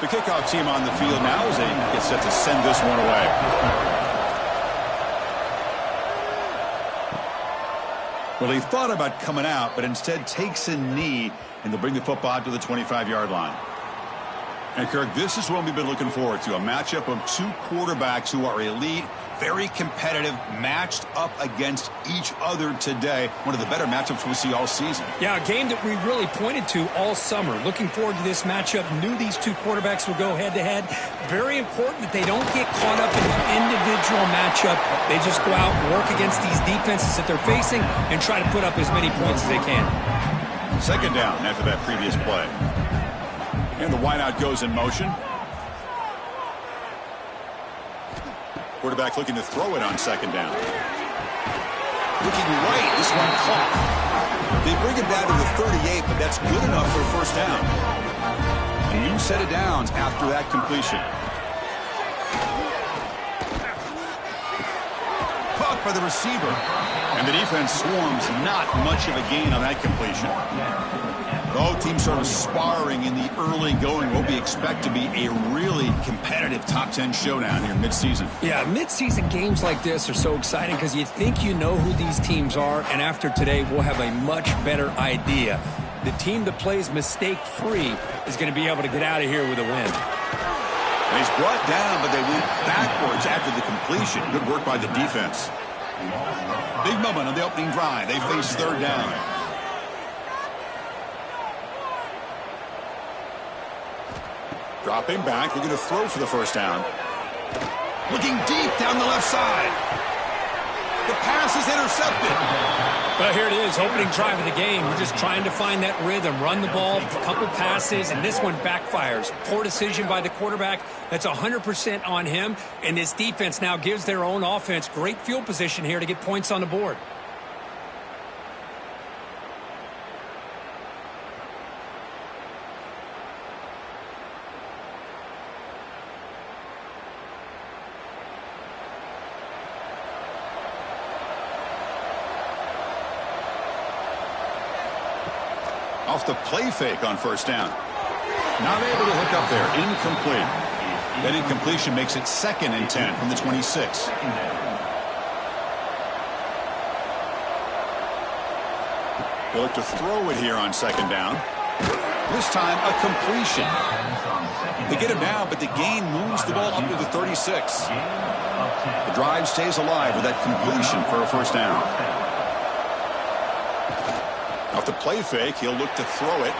The kickoff team on the field now as they get set to send this one away. Well, he thought about coming out, but instead takes a knee, and they'll bring the football out to the 25-yard line. And, Kirk, this is what we've been looking forward to, a matchup of two quarterbacks who are elite, very competitive, matched up against each other today. One of the better matchups we'll see all season. Yeah, a game that we really pointed to all summer. Looking forward to this matchup. Knew these two quarterbacks would go head-to-head. Very important that they don't get caught up in the individual matchup. They just go out and work against these defenses that they're facing and try to put up as many points as they can. Second down after that previous play. And the wideout goes in motion. Quarterback looking to throw it on second down. Looking right, this one caught. They bring it down to the 38, but that's good enough for a first down. A new set of downs after that completion. Caught by the receiver. And the defense swarms, not much of a gain on that completion. Both teams sort of sparring in the early going. What we expect to be a really competitive top 10 showdown here mid-season. Yeah, mid-season games like this are so exciting because you think you know who these teams are, and after today we'll have a much better idea. The team that plays mistake-free is going to be able to get out of here with a win. And he's brought down, but they went backwards after the completion. Good work by the defense. Big moment on the opening drive. They face third down. Dropping back, looking to throw for the first down. Looking deep down the left side. The pass is intercepted. Well, here it is, opening drive of the game. We're just trying to find that rhythm, run the ball, a couple passes, and this one backfires. Poor decision by the quarterback. That's 100% on him, and this defense now gives their own offense great field position here to get points on the board. Off the play fake on first down. Not able to hook up there. Incomplete. That incompletion makes it 2nd and 10 from the 26. They look to throw it here on second down. This time a completion. They get him down, but the gain moves the ball up to the 36. The drive stays alive with that completion for a first down. Off the play fake, he'll look to throw it.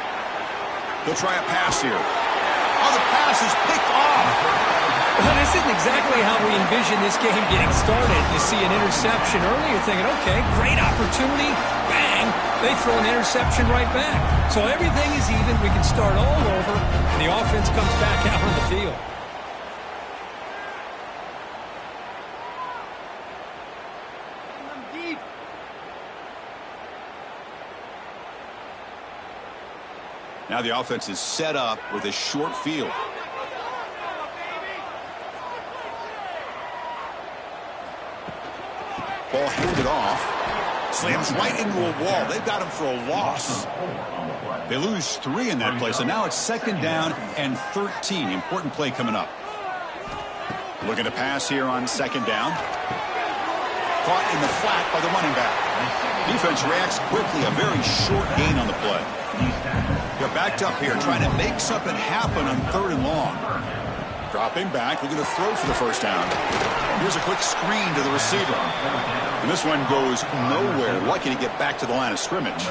He'll try a pass here. Oh, the pass is picked off. Well, this isn't exactly how we envision this game getting started. You see an interception early, you're thinking, okay, great opportunity. Bang! They throw an interception right back. So everything is even. We can start all over, and the offense comes back out on the field. Now the offense is set up with a short field. Ball handed off. Slams right into a wall. They've got him for a loss. They lose 3 in that play, so now it's 2nd down and 13. Important play coming up. Looking to pass here on 2nd down. Caught in the flat by the running back. Defense reacts quickly. A very short gain on the play. They're backed up here, trying to make something happen on 3rd and long. Dropping back, looking to throw for the first down. Here's a quick screen to the receiver. And this one goes nowhere. Lucky to get back to the line of scrimmage.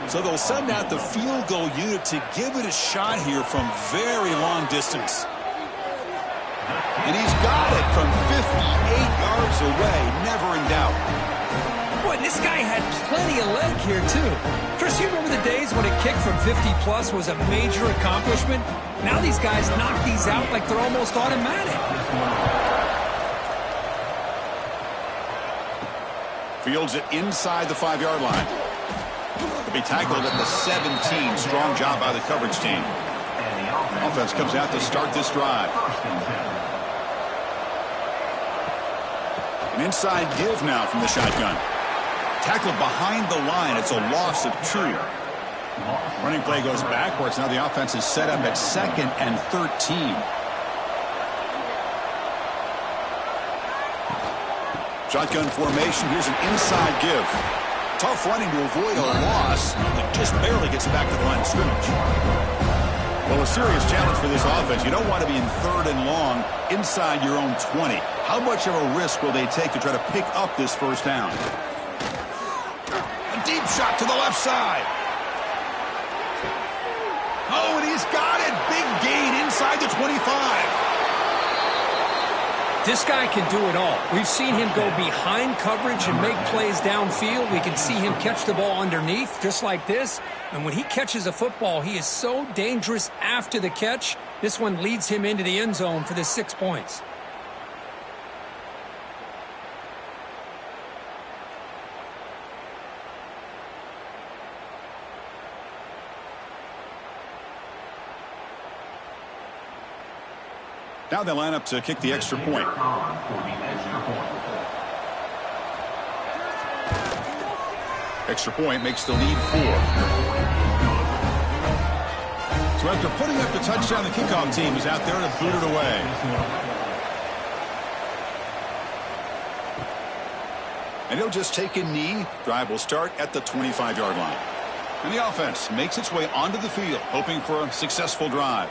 So they'll send out the field goal unit to give it a shot here from very long distance. And he's got it from 58 yards away, never in doubt. Boy, this guy had plenty of leg here, too. Chris, you remember the days when a kick from 50-plus was a major accomplishment? Now these guys knock these out like they're almost automatic. Fields it inside the 5-yard line. To be tackled at the 17. Strong job by the coverage team. Offense comes out to start this drive. An inside give now from the shotgun. Tackled behind the line. It's a loss of 2. Running play goes backwards. Now the offense is set up at 2nd and 13. Shotgun formation. Here's an inside give. Tough running to avoid a loss. It just barely gets back to the line of scrimmage. Well, a serious challenge for this offense. You don't want to be in 3rd and long inside your own 20. How much of a risk will they take to try to pick up this first down? A deep shot to the left side. Oh, and he's got it. Big gain inside the 25. This guy can do it all. We've seen him go behind coverage and make plays downfield. We can see him catch the ball underneath just like this. And when he catches a football, he is so dangerous after the catch. This one leads him into the end zone for the 6 points. Now they line up to kick the extra point. Extra point makes the lead 4. So after putting up the touchdown, the kickoff team is out there to boot it away. And he'll just take a knee. Drive will start at the 25-yard line. And the offense makes its way onto the field, hoping for a successful drive.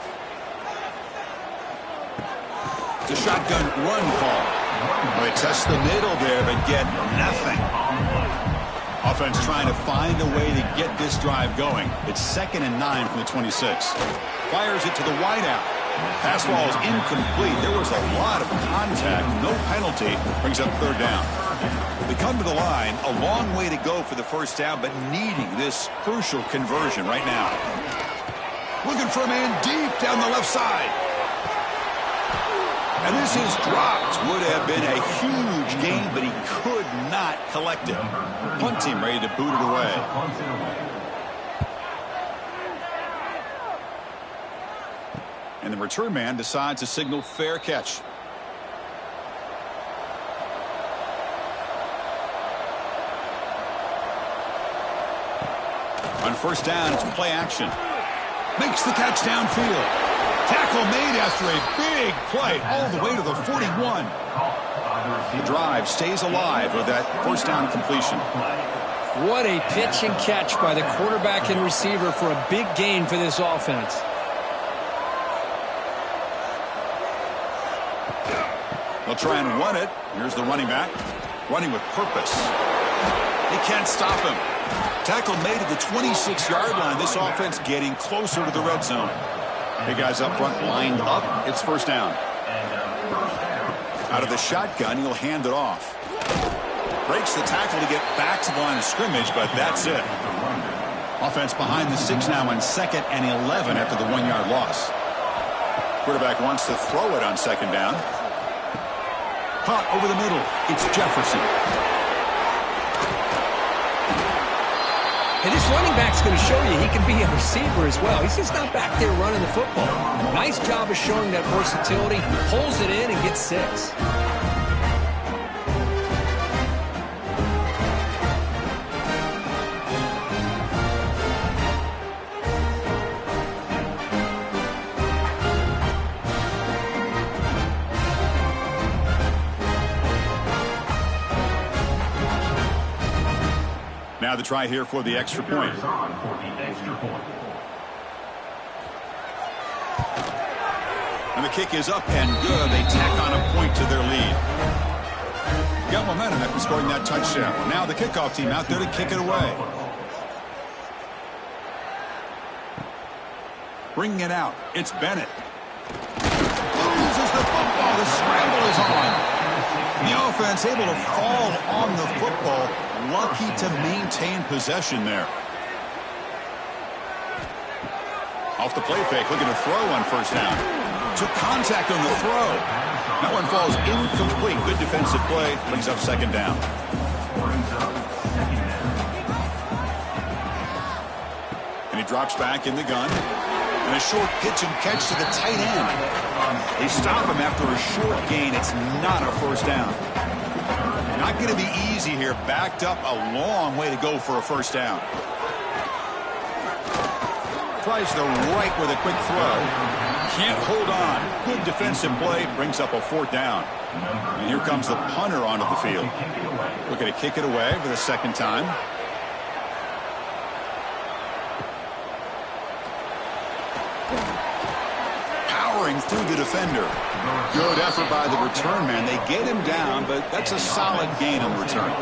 It's a shotgun run call. They test the middle there, but get nothing. Offense trying to find a way to get this drive going. It's 2nd and 9 from the 26. Fires it to the wideout. Pass ball is incomplete. There was a lot of contact. No penalty. Brings up 3rd down. They come to the line. A long way to go for the first down, but needing this crucial conversion right now. Looking for a man deep down the left side. And this is dropped. Would have been a huge gain, but he could not collect it. Punt team ready to boot it away. And the return man decides to signal fair catch. On first down, it's play action. Makes the catch downfield. Tackle made after a big play all the way to the 41. The drive stays alive with that first down completion. What a pitch and catch by the quarterback and receiver for a big gain for this offense. They'll try and run it. Here's the running back. Running with purpose. They can't stop him. Tackle made at the 26-yard line. This offense getting closer to the red zone. Big guys up front lined up. It's first down. Out of the shotgun, he'll hand it off. Breaks the tackle to get back to the line of scrimmage, but that's it. Offense behind the 6 now on 2nd and 11 after the 1-yard loss. Quarterback wants to throw it on 2nd down. Caught over the middle. It's Jefferson. And this running back's going to show you he can be a receiver as well. He's just not back there running the football. Nice job of showing that versatility. Pulls it in and gets 6. Now the try here for the extra point. And the kick is up and good. They tack on a point to their lead. Got momentum after scoring that touchdown. Now the kickoff team out there to kick it away. Bringing it out. It's Bennett. Loses the football. The scramble is on. The offense able to fall on the football. Lucky to maintain possession there. Off the play fake, looking to throw on first down. Took contact on the throw. That one falls incomplete. Good defensive play. Brings up 2nd down. And he drops back in the gun. And a short pitch and catch to the tight end. They stop him after a short gain. It's not a first down. Not going to be easy here. Backed up a long way to go for a first down. Tries the right with a quick throw. Can't hold on. Good defensive play. Brings up a 4th down. And here comes the punter onto the field. Looking to kick it away for the 2nd time. Powering through the defender. Good effort by the return man. They get him down, but that's a solid gain on the return.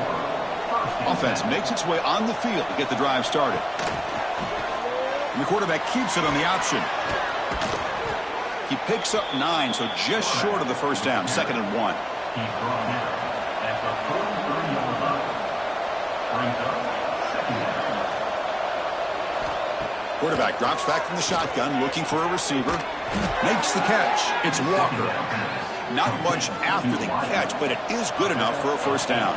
Offense makes its way on the field to get the drive started. And the quarterback keeps it on the option. He picks up 9, so just short of the 1st down. 2nd and 1. Quarterback drops back from the shotgun, looking for a receiver. Makes the catch. It's Walker. Not much after the catch, but it is good enough for a 1st down.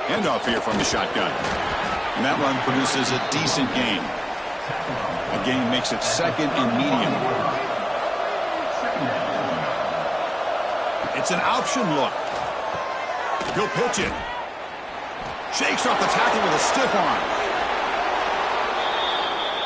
Handoff here from the shotgun. And that run produces a decent gain. A gain makes it 2nd and medium. It's an option look. He'll pitch it. Shakes off the tackle with a stiff arm.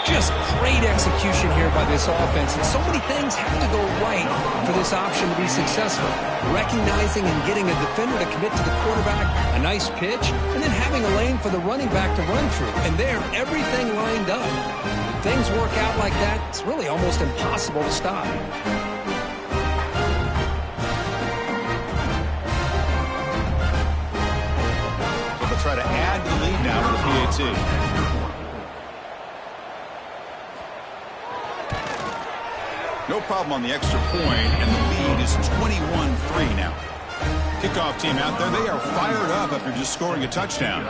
Just great execution here by this offense. And so many things have to go right for this option to be successful. Recognizing and getting a defender to commit to the quarterback, a nice pitch, and then having a lane for the running back to run through. And there, everything lined up. When things work out like that, it's really almost impossible to stop. So they'll try to add to the lead now with the PAT. No problem on the extra point, and the lead is 21-3 now. Kickoff team out there, they are fired up after just scoring a touchdown.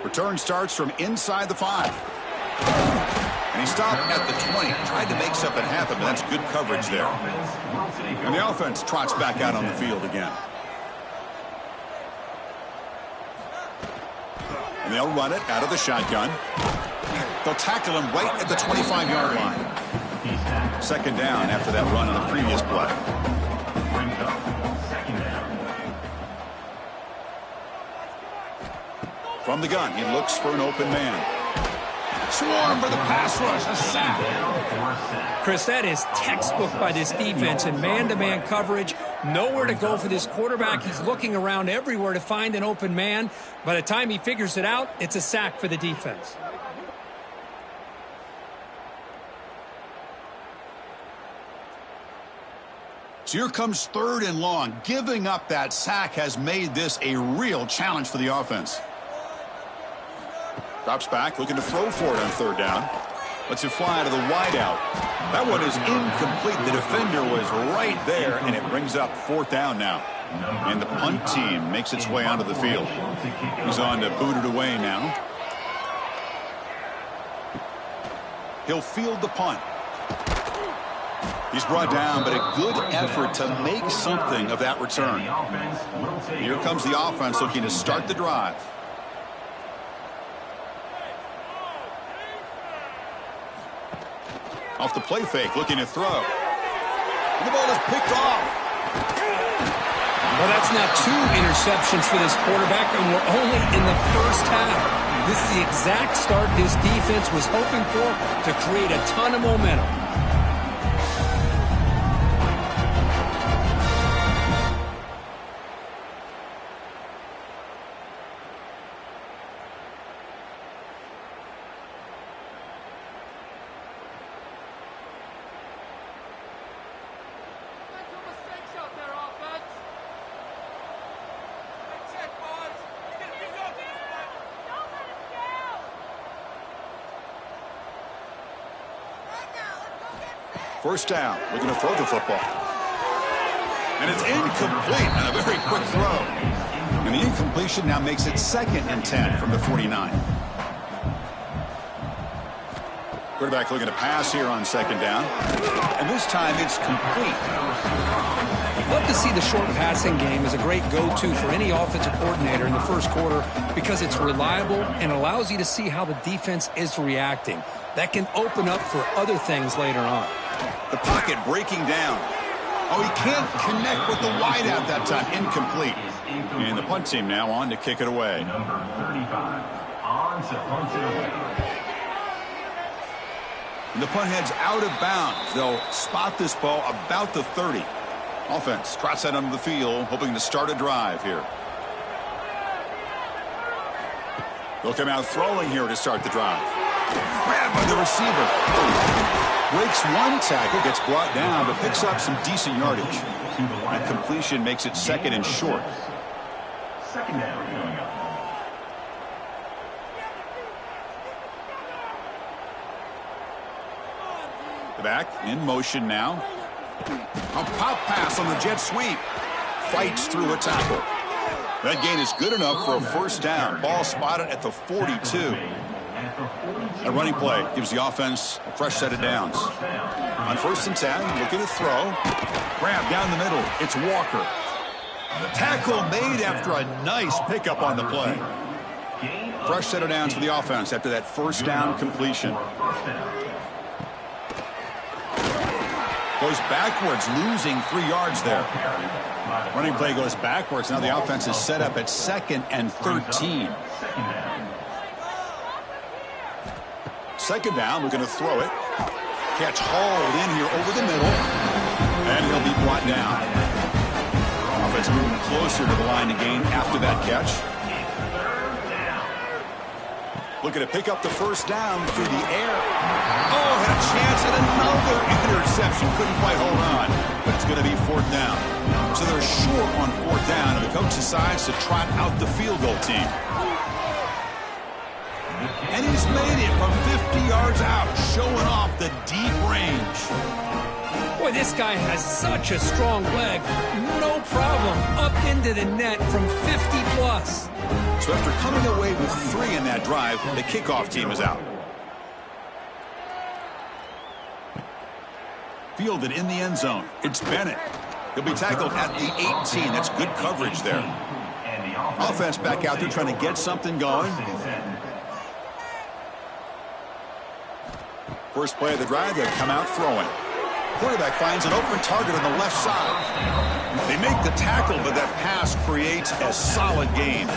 Return starts from inside the 5. And he stopped at the 20. Tried to make something happen, but that's good coverage there. And the offense trots back out on the field again. And they'll run it out of the shotgun. They'll tackle him right at the 25-yard line. 2nd down after that run on the previous play. From the gun, he looks for an open man. Swarm for the pass rush, a sack. Chris, that is textbook by this defense in man-to-man coverage. Nowhere to go for this quarterback. He's looking around everywhere to find an open man. By the time he figures it out, it's a sack for the defense. So here comes 3rd and long. Giving up that sack has made this a real challenge for the offense. Drops back, looking to throw for it on 3rd down. Lets it fly to the wideout. That one is incomplete. The defender was right there, and it brings up 4th down now. And the punt team makes its way onto the field. He's on to boot it away now. He'll field the punt. He's brought down, but a good effort to make something of that return. Here comes the offense looking to start the drive. Off the play fake, looking to throw. And the ball is picked off. Well, that's now 2 interceptions for this quarterback, and we're only in the 1st half. This is the exact start this defense was hoping for to create a ton of momentum. First down, looking to throw the football. And it's incomplete on a very quick throw. And the incompletion now makes it 2nd and 10 from the 49. Quarterback looking to pass here on 2nd down. And this time it's complete. Love to see the short passing game as a great go-to for any offensive coordinator in the 1st quarter because it's reliable and allows you to see how the defense is reacting. That can open up for other things later on. The pocket breaking down. Oh, he can't connect with the wideout that time. Incomplete. And the punt team now on to kick it away. Number 35 on to punt it away. And the punt heads out of bounds. They'll spot this ball about the 30. Offense trots that onto the field, hoping to start a drive here. They'll come out throwing here to start the drive. Grabbed by the receiver. Breaks one tackle, gets brought down, but picks up some decent yardage. That completion makes it second and short. Second down coming up. The back in motion now. A pop pass on the jet sweep. Fights through a tackle. That gain is good enough for a first down. Ball spotted at the 42. A running play gives the offense a fresh set of downs. On 1st and 10, looking to throw. Grab down the middle. It's Walker. Tackle made after a nice pickup on the play. Fresh set of downs for the offense after that first down completion. Goes backwards, losing 3 yards there. Running play goes backwards. Now the offense is set up at 2nd and 13. Second down, we're going to throw it. Catch hauled in here over the middle. And he'll be brought down. Offense moving closer to the line to gain after that catch. Looking to pick up the first down through the air. Oh, had a chance at another interception. Couldn't quite hold on, but it's going to be 4th down. So they're short on 4th down, and the coach decides to trot out the field goal team. And he's made it from 50 yards out, showing off the deep range. Boy, this guy has such a strong leg. No problem. Up into the net from 50 plus. So after coming away with 3 in that drive, the kickoff team is out. Fielded in the end zone. It's Bennett. He'll be tackled at the 18. That's good coverage there. Offense back out there trying to get something going. First play of the drive, they come out throwing. Quarterback finds an open target on the left side. They make the tackle, but that pass creates a solid gain.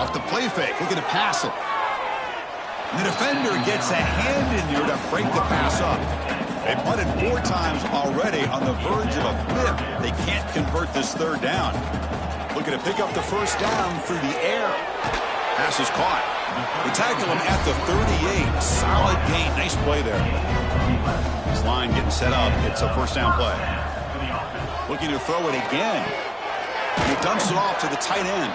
Off the play fake, looking to pass it. And the defender gets a hand in here to break the pass up. They punted 4 times already on the verge of a 5th. They can't convert this 3rd down. Looking to pick up the first down through the air. Pass is caught. They tackle him at the 38. Solid gain. Nice play there. This line getting set up. It's a first down play. Looking to throw it again. He dumps it off to the tight end.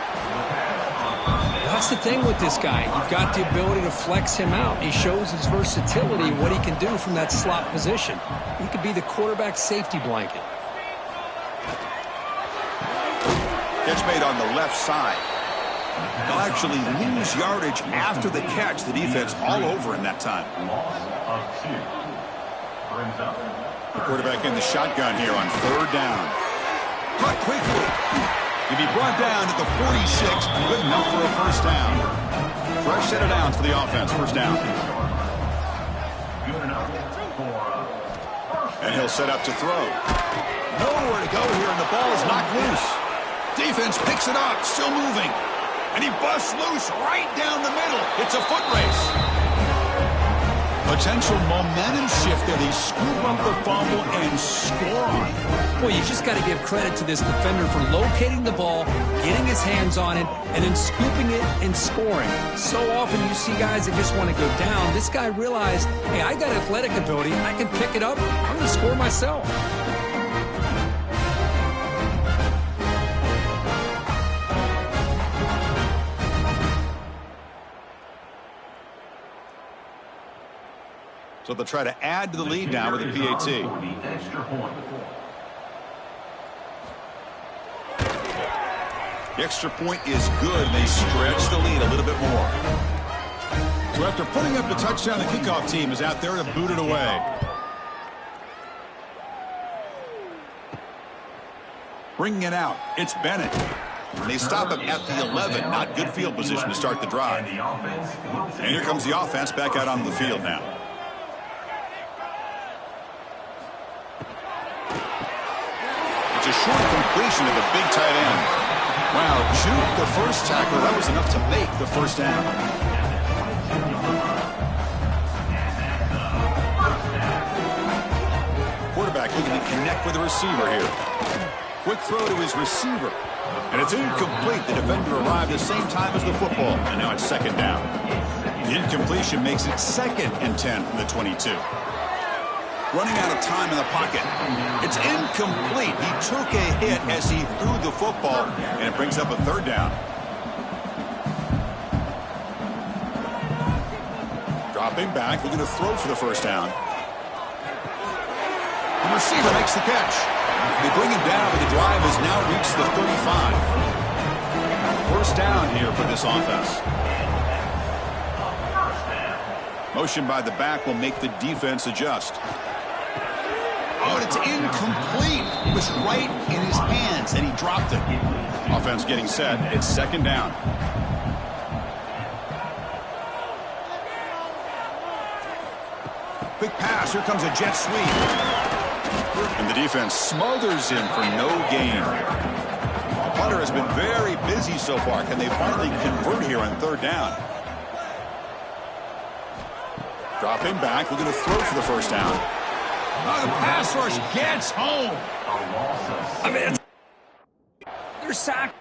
That's the thing with this guy. You've got the ability to flex him out. He shows his versatility, what he can do from that slot position. He could be the quarterback safety blanket. Catch made on the left side. They'll actually lose yardage after the catch. The defense all over him that time. The quarterback in the shotgun here on 3rd down. Cut quickly. He'll be brought down at the 46. Good enough for a first down. Fresh set of downs for the offense. First down. And he'll set up to throw. Nowhere to go here, and the ball is knocked loose. Defense picks it up, still moving. And he busts loose right down the middle. It's a foot race. Potential momentum shift there. They scoop up the fumble and score on it. Boy, you just got to give credit to this defender for locating the ball, getting his hands on it, and then scooping it and scoring. So often you see guys that just want to go down. This guy realized, hey, I got athletic ability. I can pick it up. I'm going to score myself. So they'll try to add to the lead now with a PAT. The extra point is good. They stretch the lead a little bit more. So after putting up a touchdown, the kickoff team is out there to boot it away. Bringing it out, it's Bennett. And they stop him at the 11. Not good field position to start the drive. And here comes the offense back out on the field now. It's a short completion to the big tight end. Wow, juke the first tackle. That was enough to make the first down. Quarterback looking to connect with the receiver here. Quick throw to his receiver. And it's incomplete. The defender arrived at the same time as the football. And now it's second down. The incompletion makes it 2nd and 10 from the 22. Running out of time in the pocket. It's incomplete. He took a hit as he threw the football, and it brings up a 3rd down. Dropping back, looking to throw for the first down. The receiver makes the catch. They bring him down, but the drive has now reached the 35. First down here for this offense. Motion by the back will make the defense adjust. Oh, and it's incomplete. It was right in his hands, and he dropped it. Offense getting set. It's second down. Quick pass. Here comes a jet sweep. And the defense smothers him for no gain. The punter has been very busy so far. Can they finally convert here on 3rd down? Dropping back. Looking to throw for the first down. Oh, the pass rush gets home. I mean, they're sacked.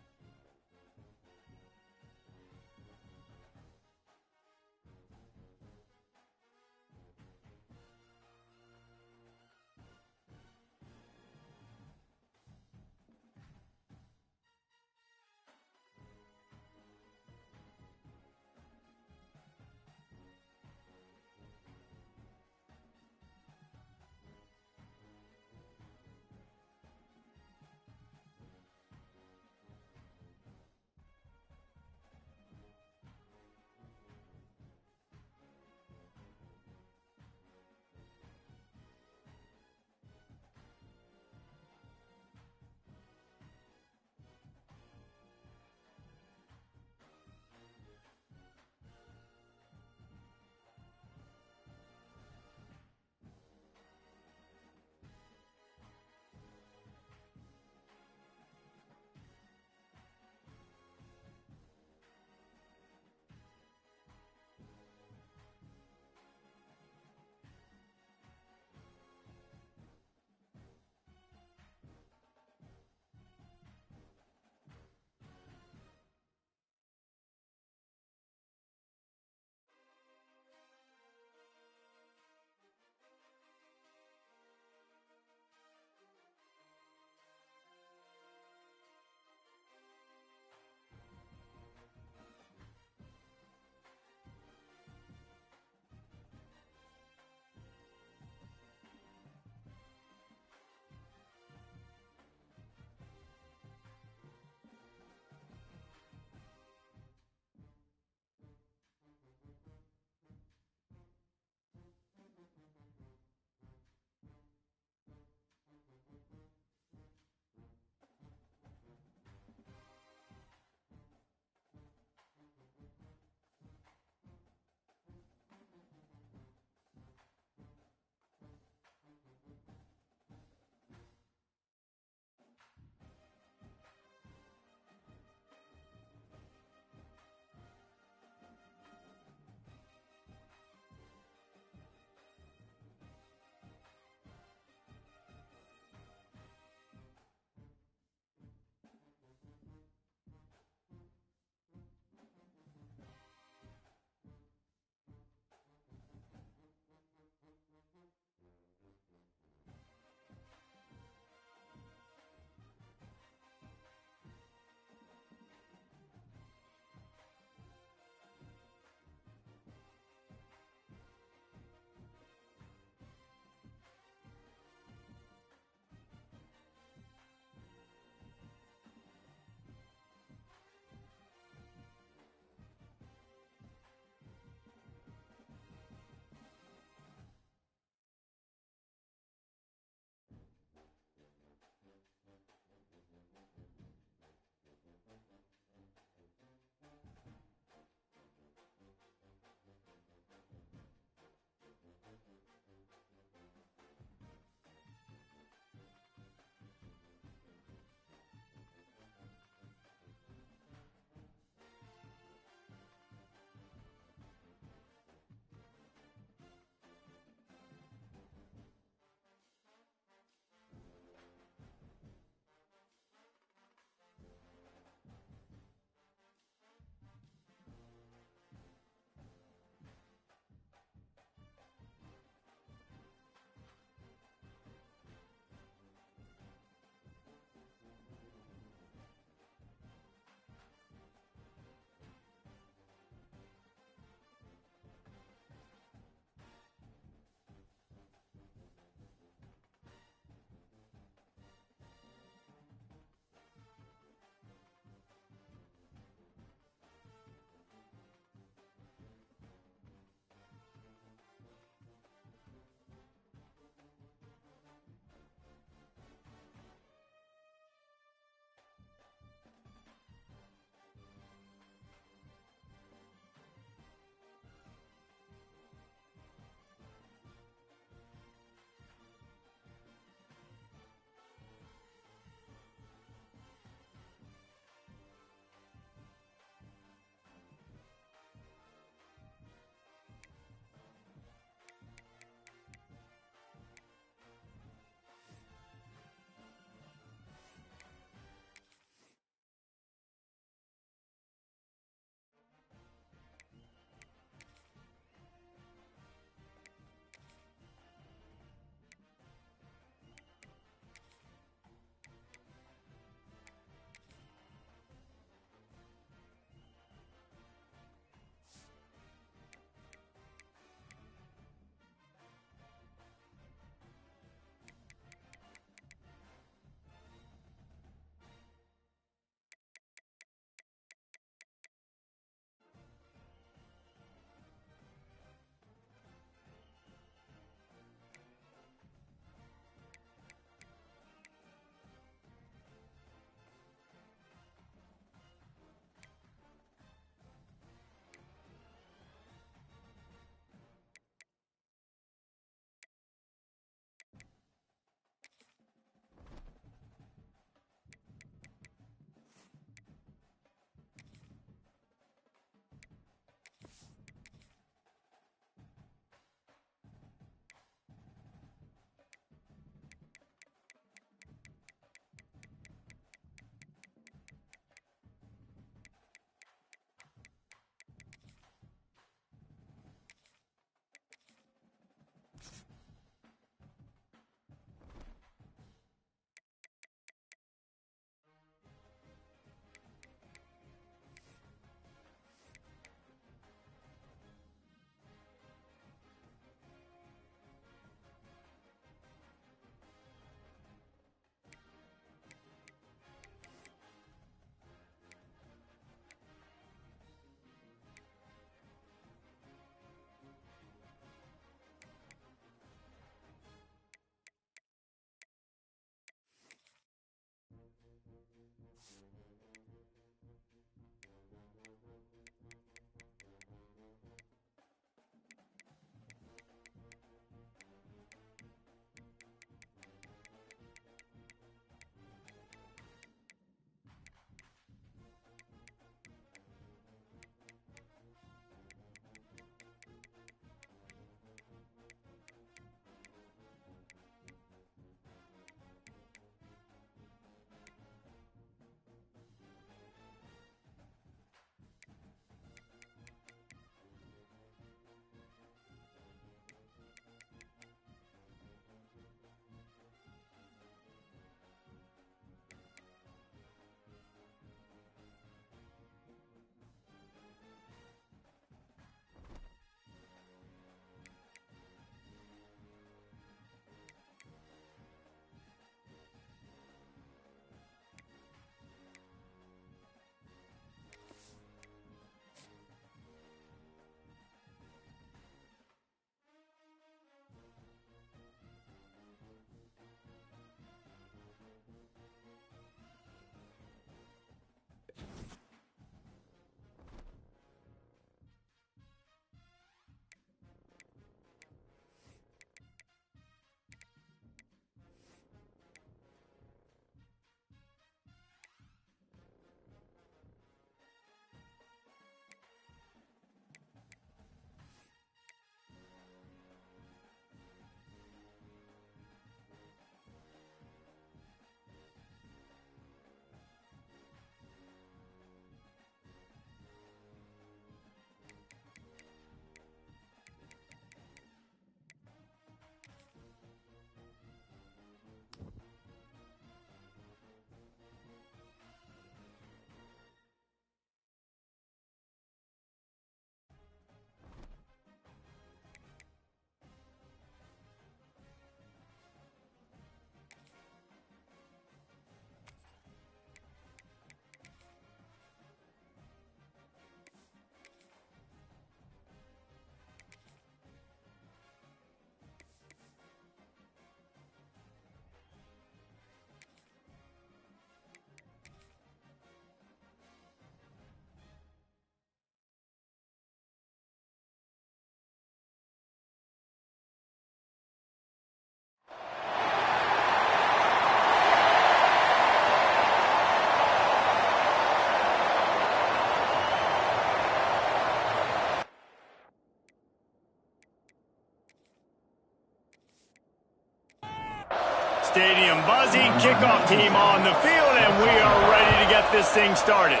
stadium. Buzzing kickoff team on the field, and we are ready to get this thing started.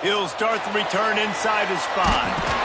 He'll start the return inside his 5.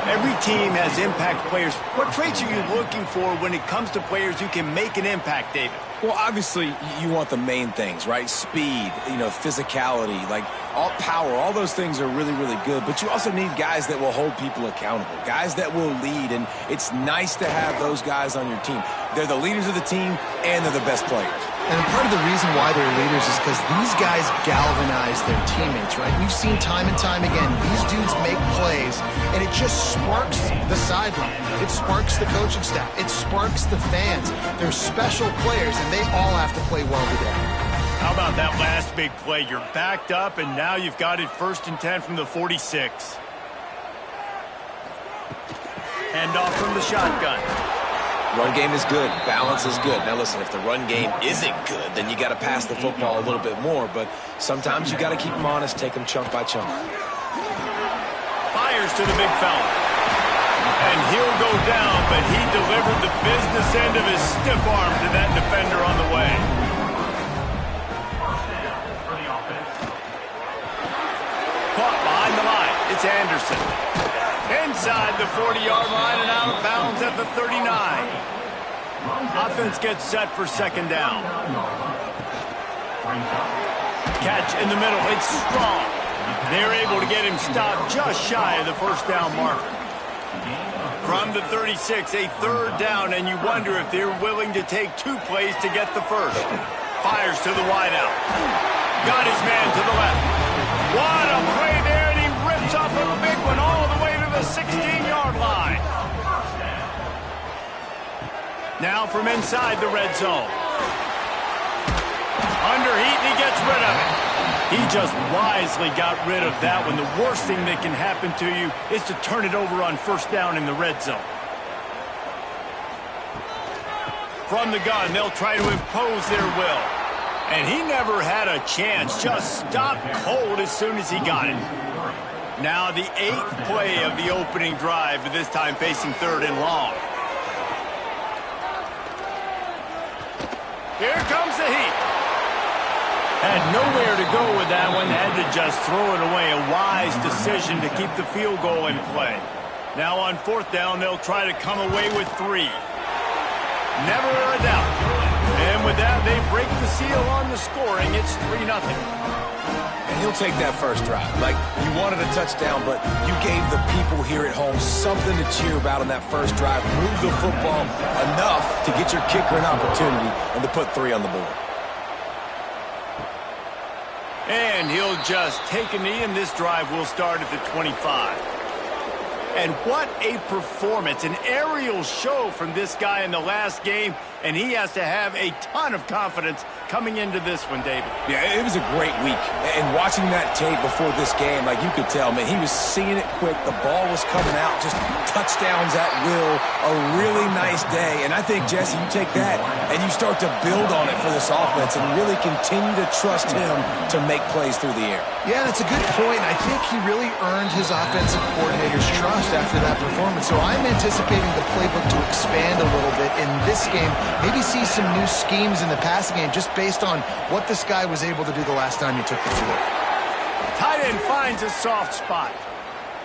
Every team has impact players. What traits are you looking for when it comes to players who can make an impact, David? Well, obviously, you want the main things, right? Speed, physicality, like all power, all those things are really, really good. But you also need guys that will hold people accountable, guys that will lead. And it's nice to have those guys on your team. They're the leaders of the team, and they're the best players. And part of the reason why they're leaders is because these guys galvanize their teammates, right? We've seen time and time again, these dudes make plays, and it just sparks the sideline. It sparks the coaching staff. It sparks the fans. They're special players, and they all have to play well today. How about that last big play? You're backed up, and now you've got it 1st and 10 from the 46. Hand off from the shotgun. Run game is good. Balance is good. Now, listen, if the run game isn't good, then you got to pass the football a little bit more. But sometimes you got to keep them honest, take them chunk by chunk. Fires to the big fella. And he'll go down, but he delivered the business end of his stiff arm to that defender on the way. Caught behind the line. It's Anderson. Inside the 40-yard line and out of bounds at the 39. Offense gets set for 2nd down. Catch in the middle. It's Strong. They're able to get him stopped just shy of the 1st down marker. From the 36, a 3rd down, and you wonder if they're willing to take 2 plays to get the 1st. Fires to the wideout. Got his man to the left. What a play there, and he rips off a big one all the way to the 16-yard line. Now from inside the red zone. Under heat, and he gets rid of it. He just wisely got rid of that one. The worst thing that can happen to you is to turn it over on 1st down in the red zone. From the gun, they'll try to impose their will. And he never had a chance. Just stopped cold as soon as he got it. Now the 8th play of the opening drive, this time facing 3rd and long. Here comes the heat. Had nowhere to go with that one. Had to just throw it away. A wise decision to keep the field goal in play. Now on 4th down, they'll try to come away with 3. Never a doubt. And with that, they break the seal on the scoring. It's 3-0. And he'll take that 1st drive. Like, you wanted a touchdown, but you gave the people here at home something to cheer about on that 1st drive. Move the football enough to get your kicker an opportunity and to put 3 on the board. And he'll just take a knee, and this drive will start at the 25. And what a performance, an aerial show from this guy in the last game, and he has to have a ton of confidence coming into this one, David. Yeah, it was a great week. And watching that tape before this game, like you could tell, man, he was seeing it quick. The ball was coming out, just touchdowns at will. A really nice day. And I think, Jesse, you take that and you start to build on it for this offense and really continue to trust him to make plays through the air. Yeah, that's a good point. I think he really earned his offensive coordinator's trust after that performance. So I'm anticipating the playbook to expand a little bit in this game. Maybe see some new schemes in the passing game just based on what this guy was able to do the last time he took the field. Tight end finds a soft spot.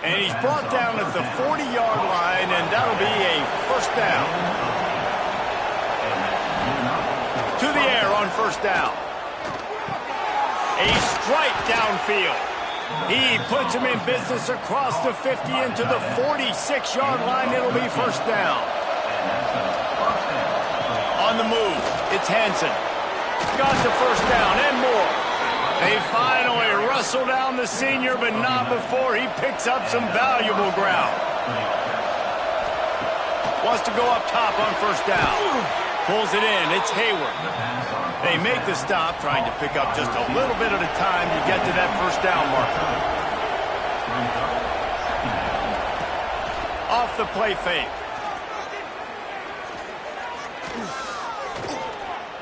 And he's brought down at the 40-yard line, and that'll be a 1st down. To the air on 1st down. A strike downfield. He puts him in business across the 50 into the 46-yard line. It'll be 1st down. On the move, it's Hansen. Got the 1st down and more. They finally wrestle down the senior, but not before he picks up some valuable ground. Wants to go up top on 1st down. Pulls it in. It's Hayward. They make the stop, trying to pick up just a little bit at a time to get to that 1st down marker. Off the play fake.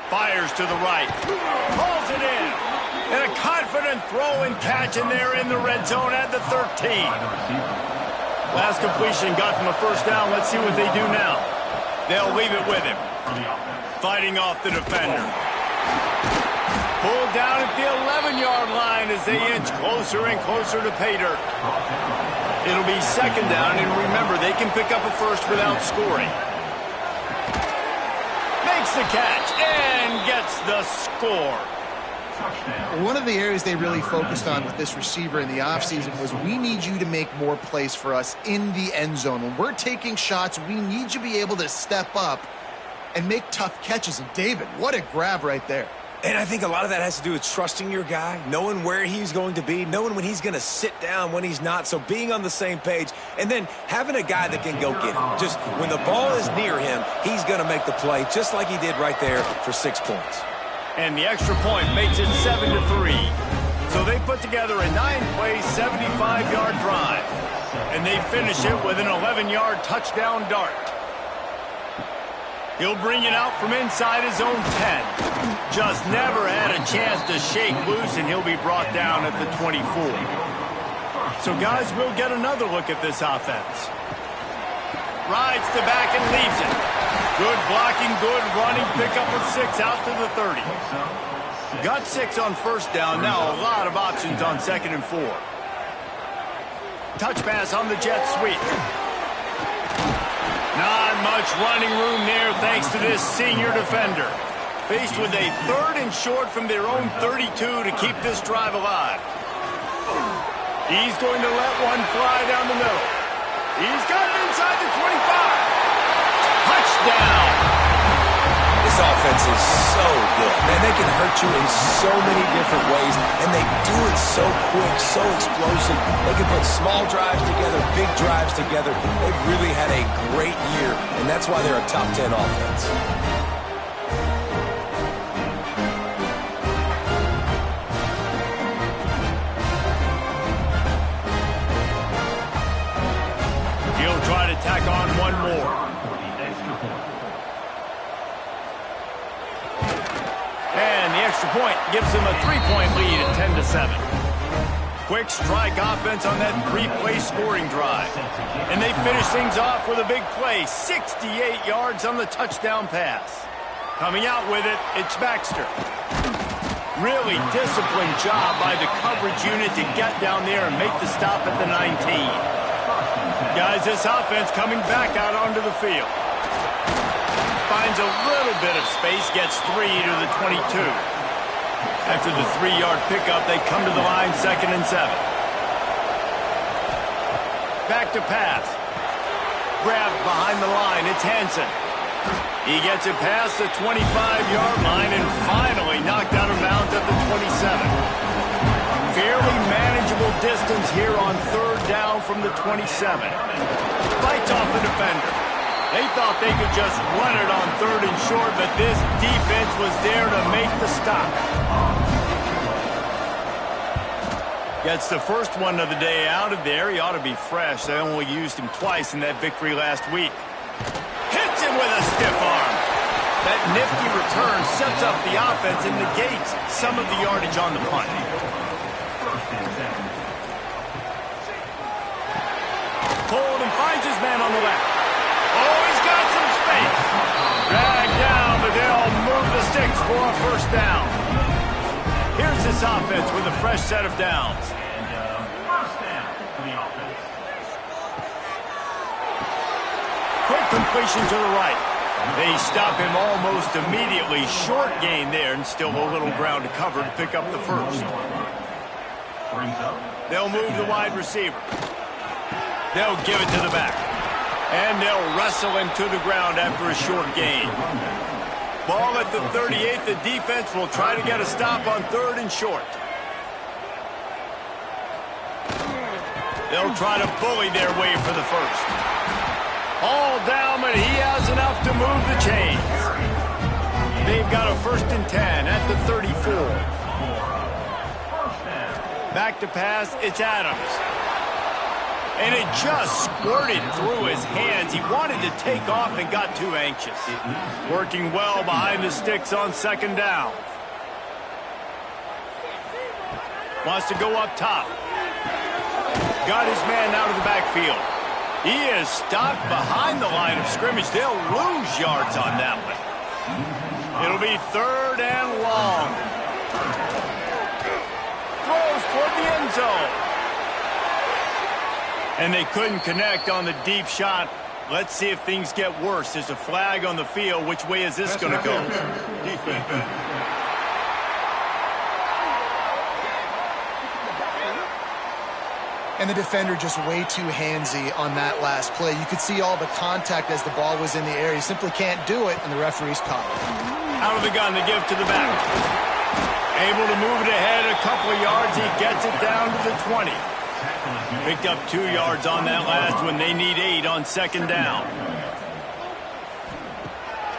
Fires to the right. Pulls it in. And a confident throw and catch, and they're in the red zone at the 13. Last completion got them a first down. Let's see what they do now. They'll leave it with him. Fighting off the defender. Pulled down at the 11-yard line as they inch closer and closer to pay dirt. It'll be second down, and remember, they can pick up a first without scoring. Makes the catch and gets the score. One of the areas they really focused on with this receiver in the offseason was we need you to make more plays for us in the end zone. When we're taking shots, we need you to be able to step up and make tough catches. And David, what a grab right there. And I think a lot of that has to do with trusting your guy, knowing where he's going to be, knowing when he's going to sit down, when he's not. So being on the same page, and then having a guy that can go get him. Just when the ball is near him, he's going to make the play, just like he did right there for 6 points. And the extra point makes it 7-3. So they put together a 9-play, 75-yard drive. And they finish it with an 11-yard touchdown dart. He'll bring it out from inside his own 10. Just never had a chance to shake loose, and he'll be brought down at the 24. So, guys, we'll get another look at this offense. Rides the back and leaves it. Good blocking, good running, pick up of 6 out to the 30. Got 6 on first down. Now a lot of options on 2nd and 4. Touch pass on the jet sweep. Not much running room there thanks to this senior defender. Faced with a 3rd and short from their own 32 to keep this drive alive. He's going to let one fly down the middle. He's got it inside the 25. Touchdown! This offense is so good. Man, they can hurt you in so many different ways, and they do it so quick, so explosive. They can put small drives together, big drives together. They've really had a great year, and that's why they're a top 10 offense. He'll try to tack on one more. And the extra point gives them a 3-point lead at 10-7. Quick strike offense on that 3-play scoring drive. And they finish things off with a big play, 68 yards on the touchdown pass. Coming out with it, it's Baxter. Really disciplined job by the coverage unit to get down there and make the stop at the 19. Guys, this offense coming back out onto the field. Finds a little bit of space, gets 3 to the 22. After the 3-yard pickup, they come to the line 2nd and 7. Back to pass. Grabbed behind the line, it's Hansen. He gets it past the 25-yard line and finally knocked out of bounds at the 27. Fairly manageable distance here on 3rd down from the 27. Fights off the defender. They thought they could just run it on 3rd and short, but this defense was there to make the stop. Gets the first one of the day out of there. He ought to be fresh. They only used him twice in that victory last week. Hits him with a stiff arm. That nifty return sets up the offense and negates some of the yardage on the punt. Pulled and finds his man on the left. Oh, he's got some space. Dragged down, but they'll move the sticks for a first down. Here's this offense with a fresh set of downs. First down for the offense. Quick completion to the right. They stop him almost immediately. Short gain there, and still a little ground to cover to pick up the first. They'll move the wide receiver. They'll give it to the back. And they'll wrestle him to the ground after a short gain. Ball at the 38. The defense will try to get a stop on 3rd and short. They'll try to bully their way for the first. All down, but he has enough to move the chains. They've got a 1st and 10 at the 34. Back to pass, it's Adams. And it just squirted through his hands. He wanted to take off and got too anxious. Working well behind the sticks on 2nd down. Wants to go up top. Got his man out of the backfield. He is stopped behind the line of scrimmage. They'll lose yards on that one. It'll be 3rd and long. Throws toward the end zone. And they couldn't connect on the deep shot. Let's see if things get worse. There's a flag on the field. Which way is this going to go? And the defender just way too handsy on that last play. You could see all the contact as the ball was in the air. He simply can't do it, and the referee's caught it. Out of the gun to give to the back. Able to move it ahead a couple of yards. He gets it down to the 20. Picked up 2 yards on that last one. They need 8 on 2nd down.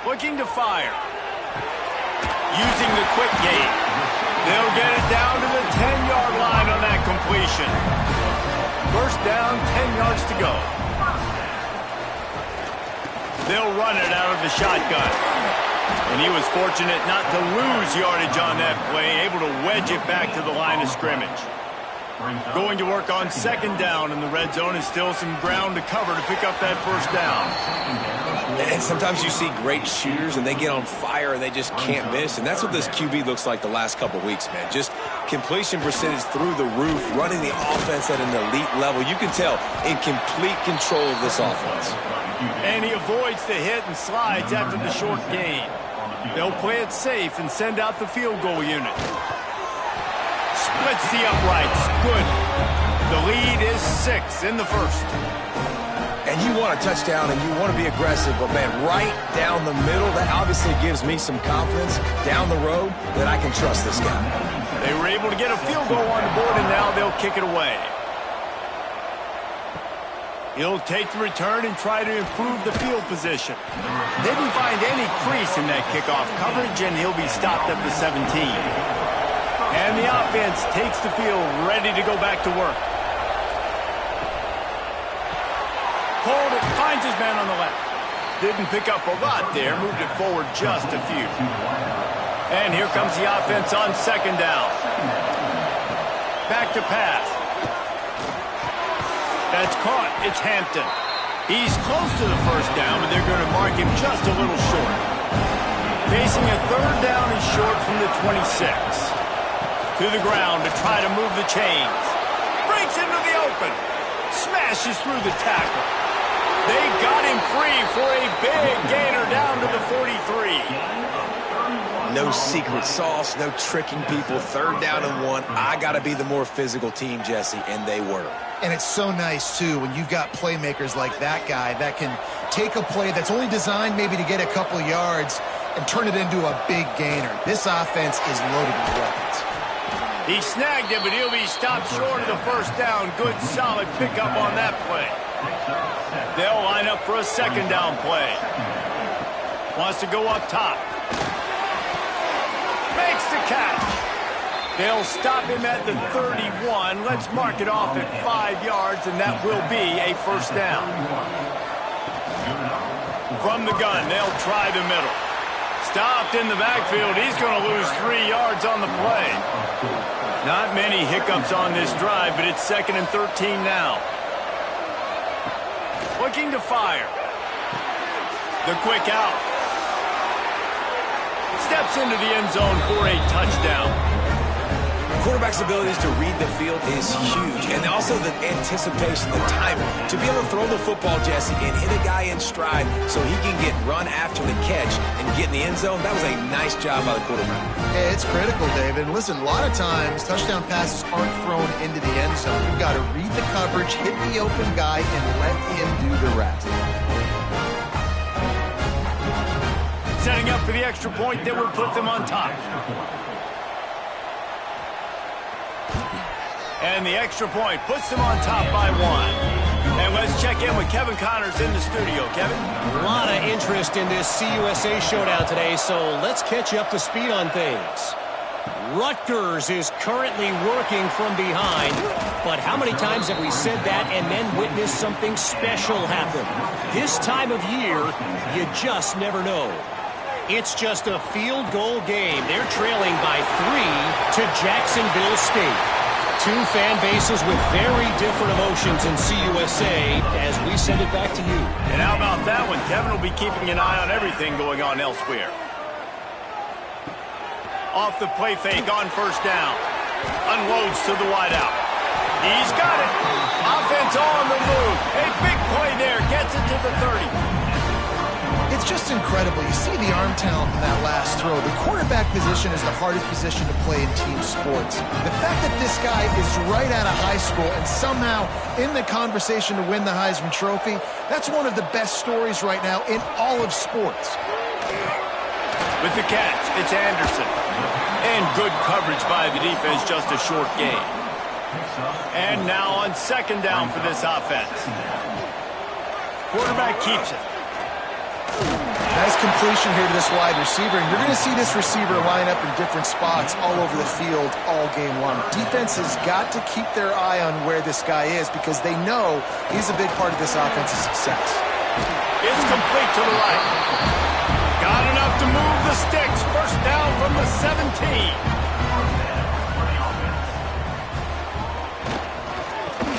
Looking to fire. Using the quick game. They'll get it down to the 10-yard line on that completion. 1st down, 10 yards to go. They'll run it out of the shotgun. And he was fortunate not to lose yardage on that play, able to wedge it back to the line of scrimmage. Going to work on 2nd down in the red zone, and still some ground to cover to pick up that 1st down. And sometimes you see great shooters, and they get on fire, and they just can't miss. And that's what this QB looks like the last couple weeks, man. Just completion percentage through the roof, running the offense at an elite level. You can tell in complete control of this offense. And he avoids the hit and slides after the short gain. They'll play it safe and send out the field goal unit. Splits the uprights. Good. The lead is 6 in the 1st. And you want a touchdown and you want to be aggressive, but man, right down the middle, that obviously gives me some confidence down the road that I can trust this guy. They were able to get a field goal on the board, and now they'll kick it away. He'll take the return and try to improve the field position. Didn't find any crease in that kickoff coverage, and he'll be stopped at the 17. And the offense takes the field, ready to go back to work. Pulled it, finds his man on the left. Didn't pick up a lot there, moved it forward just a few. And here comes the offense on 2nd down. Back to pass. That's caught. It's Hampton. He's close to the 1st down, but they're going to mark him just a little short. Facing a 3rd down and short from the 26. To the ground to try to move the chains. Breaks into the open. Smashes through the tackle. They got him free for a big gainer down to the 43. No secret sauce, no tricking people. 3rd down and 1. I got to be the more physical team, Jesse, and they were. And it's so nice, too, when you've got playmakers like that guy that can take a play that's only designed maybe to get a couple of yards and turn it into a big gainer. This offense is loaded with weapons. He snagged it, but he'll be stopped short of the 1st down. Good, solid pickup on that play. They'll line up for a 2nd down play. Wants to go up top. Makes the catch. They'll stop him at the 31. Let's mark it off at 5 yards, and that will be a 1st down. From the gun, they'll try the middle. Stopped in the backfield. He's going to lose 3 yards on the play. Not many hiccups on this drive, but it's 2nd and 13 now. Looking to fire. The quick out. Steps into the end zone for a touchdown. Quarterback's abilities to read the field is huge, and also the anticipation, the timing, to be able to throw the football, Jesse, and hit a guy in stride so he can get run after the catch and get in the end zone. That was a nice job by the quarterback. Yeah, it's critical, David. And listen, a lot of times touchdown passes aren't thrown into the end zone. You've got to read the coverage, hit the open guy, and let him do the rest. Setting up for the extra point that would put them on top. And the extra point puts them on top by 1. And let's check in with Kevin Connors in the studio. Kevin? A lot of interest in this CUSA showdown today, so let's catch you up to speed on things. Rutgers is currently working from behind, but how many times have we said that and then witnessed something special happen? This time of year, you just never know. It's just a field goal game. They're trailing by 3 to Jacksonville State. Two fan bases with very different emotions in CUSA as we send it back to you. And how about that one? Kevin will be keeping an eye on everything going on elsewhere. Off the play fake on first down. Unloads to the wideout. He's got it. Offense on the move. A big play there. Gets it to the 30. It's just incredible. You see the arm talent in that last throw. The quarterback position is the hardest position to play in team sports. The fact that this guy is right out of high school and somehow in the conversation to win the Heisman Trophy, that's one of the best stories right now in all of sports. With the catch, it's Anderson. And good coverage by the defense, just a short gain. And now on second down for this offense. Quarterback keeps it. Nice completion here to this wide receiver, and you're going to see this receiver line up in different spots all over the field all game long. Defense has got to keep their eye on where this guy is because they know he's a big part of this offense's success. It's complete to the right. Got enough to move the sticks. First down from the 17.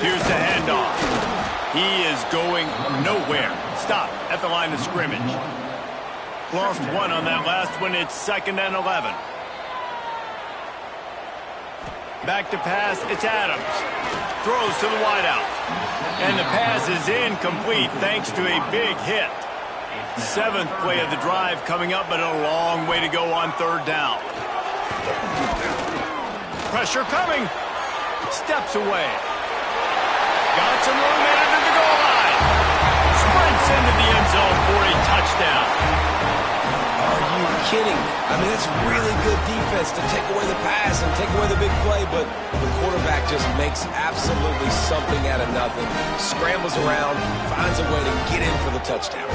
Here's the handoff. He is going nowhere. Stop at the line of scrimmage. Lost one on that last one. It's 2nd and 11. Back to pass. It's Adams. Throws to the wideout. And the pass is incomplete thanks to a big hit. 7th play of the drive coming up, but a long way to go on third down. Pressure coming. Steps away. Got some room into the goal line. Sprints into the end zone for a touchdown. Are you kidding me? I mean, it's really good defense to take away the pass and take away the big play, but the quarterback just makes absolutely something out of nothing. Scrambles around, finds a way to get in for the touchdown.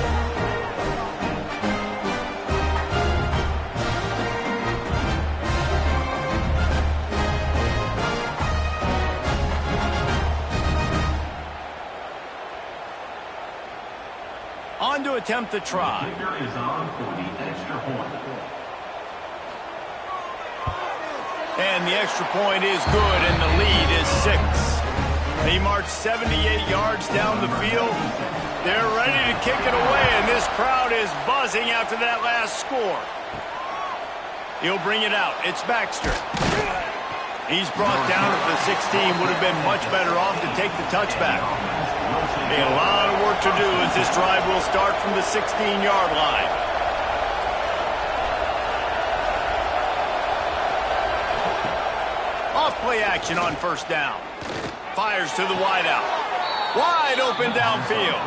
On to attempt the try. Is on for the extra point. And the extra point is good, and the lead is 6. They march 78 yards down the field. They're ready to kick it away, and this crowd is buzzing after that last score. He'll bring it out. It's Baxter. He's brought down at the 16. Would have been much better off to take the touchback. A lot of work to do as this drive will start from the 16-yard line. Off play action on first down. Fires to the wideout. Wide open downfield.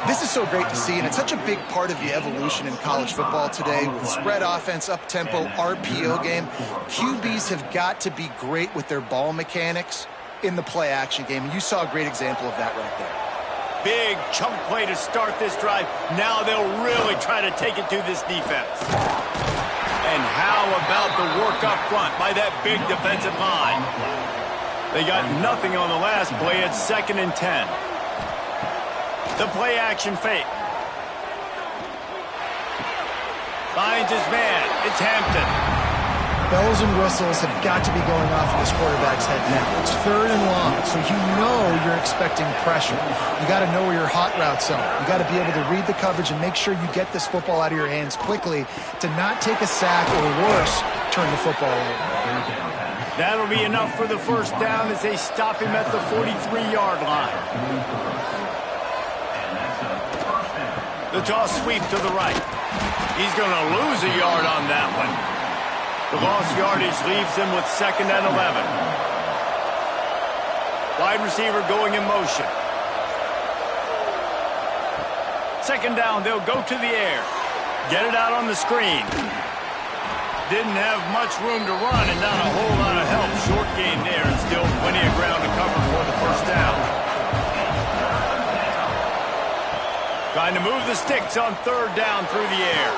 This is so great to see, and it's such a big part of the evolution in college football today with spread offense, up-tempo, RPO game. QBs have got to be great with their ball mechanics in the play-action game, and you saw a great example of that right there. Big chunk play to start this drive. Now they'll really try to take it to this defense. And how about the work up front by that big defensive line? They got nothing on the last play. It's 2nd and 10. The play-action fake. Finds his man. It's Hampton. Bells and whistles have got to be going off in this quarterback's head now. It's 3rd and long, so you know you're expecting pressure. You got to know where your hot routes are. You got to be able to read the coverage and make sure you get this football out of your hands quickly to not take a sack or worse, turn the football over. That'll be enough for the first down as they stop him at the 43-yard line. The toss sweep to the right. He's going to lose a yard on that one. The lost yardage leaves him with 2nd and 11. Wide receiver going in motion. 2nd down, they'll go to the air. Get it out on the screen. Didn't have much room to run and not a whole lot of help. Short gain there and still plenty of ground to cover for the first down. Trying to move the sticks on 3rd down through the air.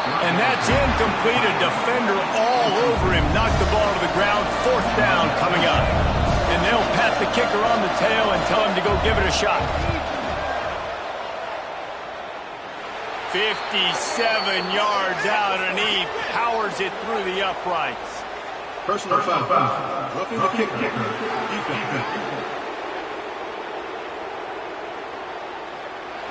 And that's incomplete. A defender all over him. Knocked the ball to the ground. 4th down coming up. And they'll pat the kicker on the tail and tell him to go give it a shot. 57 yards out, and he powers it through the uprights. Personal foul. Roughing the kicker. Defense.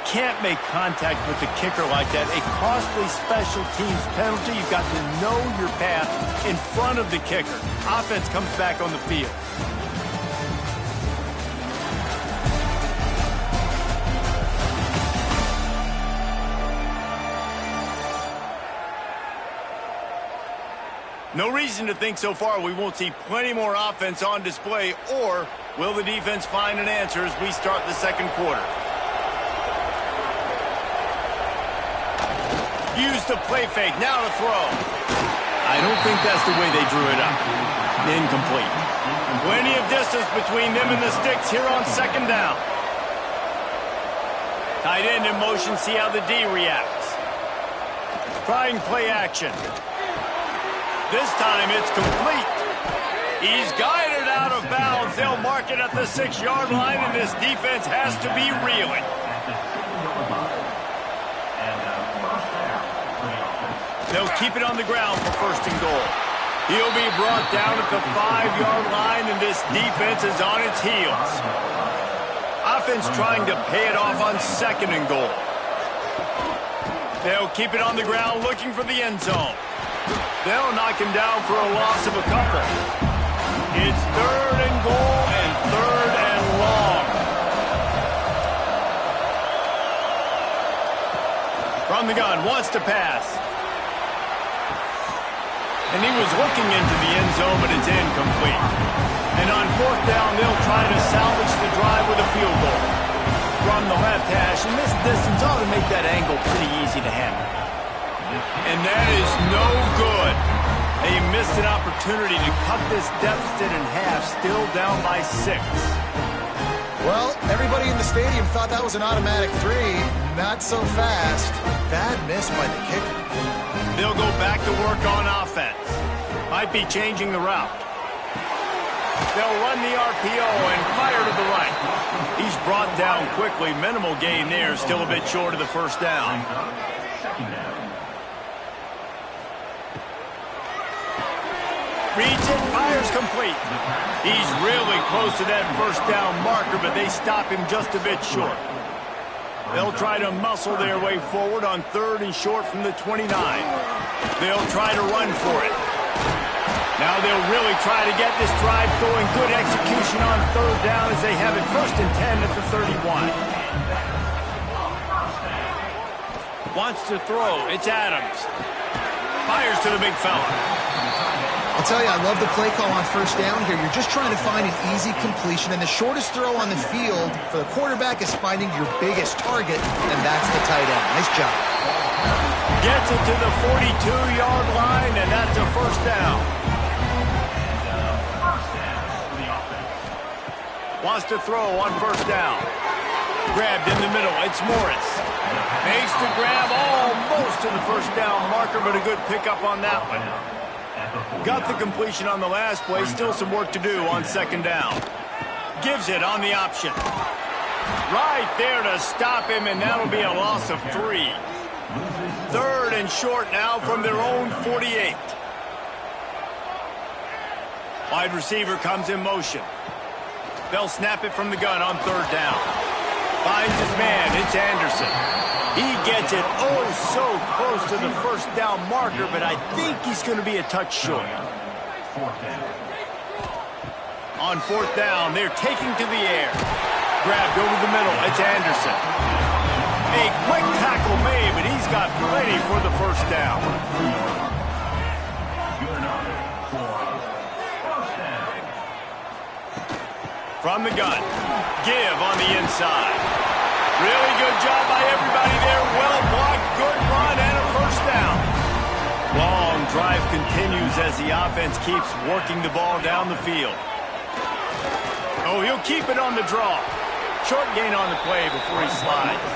Can't make contact with the kicker like that. A costly special teams penalty. You've got to know your path in front of the kicker. Offense comes back on the field. No reason to think so far we won't see plenty more offense on display, or will the defense find an answer as we start the second quarter? Use the play fake, now to throw. I don't think that's the way they drew it up. Incomplete. Plenty of distance between them and the sticks here on second down. Tight end in motion, see how the D reacts. Trying play action. This time it's complete. He's guided out of bounds. They'll mark it at the 6-yard line, and this defense has to be reeling. They'll keep it on the ground for first and goal. He'll be brought down at the 5-yard line, and this defense is on its heels. Offense trying to pay it off on second and goal. They'll keep it on the ground looking for the end zone. They'll knock him down for a loss of a couple. It's third and goal and third and long. From the gun, wants to pass. And he was looking into the end zone, but it's incomplete. And on fourth down, they'll try to salvage the drive with a field goal. From the left hash, and this distance ought to make that angle pretty easy to handle. And that is no good. They missed an opportunity to cut this deficit in half, still down by 6. Well, everybody in the stadium thought that was an automatic 3. Not so fast. Bad miss by the kicker. They'll go back to work on offense. Might be changing the route. They'll run the RPO and fire to the right. He's brought down quickly. Minimal gain there, still a bit short of the first down. Reads it, fires complete. He's really close to that first down marker, but they stop him just a bit short. They'll try to muscle their way forward on third and short from the 29. They'll try to run for it. Now they'll really try to get this drive going. Good execution on third down as they have it first and 10 at the 31. Wants to throw. It's Adams. Fires to the big fella. I'll tell you, I love the play call on first down here. You're just trying to find an easy completion, and the shortest throw on the field for the quarterback is finding your biggest target, and that's the tight end. Nice job. Gets it to the 42-yard line, and that's a first down. Wants to throw on first down. Grabbed in the middle. It's Morris. Makes the grab almost to the first down marker, but a good pickup on that one. Got the completion on the last play. Still some work to do on second down. Gives it on the option. Right there to stop him, and that'll be a loss of 3. Third and short now from their own 48. Wide receiver comes in motion. They'll snap it from the gun on third down. Finds his man. It's Anderson. He gets it so close to the first down marker, but I think he's going to be a touch short. On fourth down, they're taking to the air. Grabbed over the middle. It's Anderson. A quick tackle made, but he's got plenty for the first down. From the gun. Give on the inside. Really good job by everybody there. Well blocked, good run, and a first down. Long drive continues as the offense keeps working the ball down the field. Oh, he'll keep it on the draw. Short gain on the play before he slides.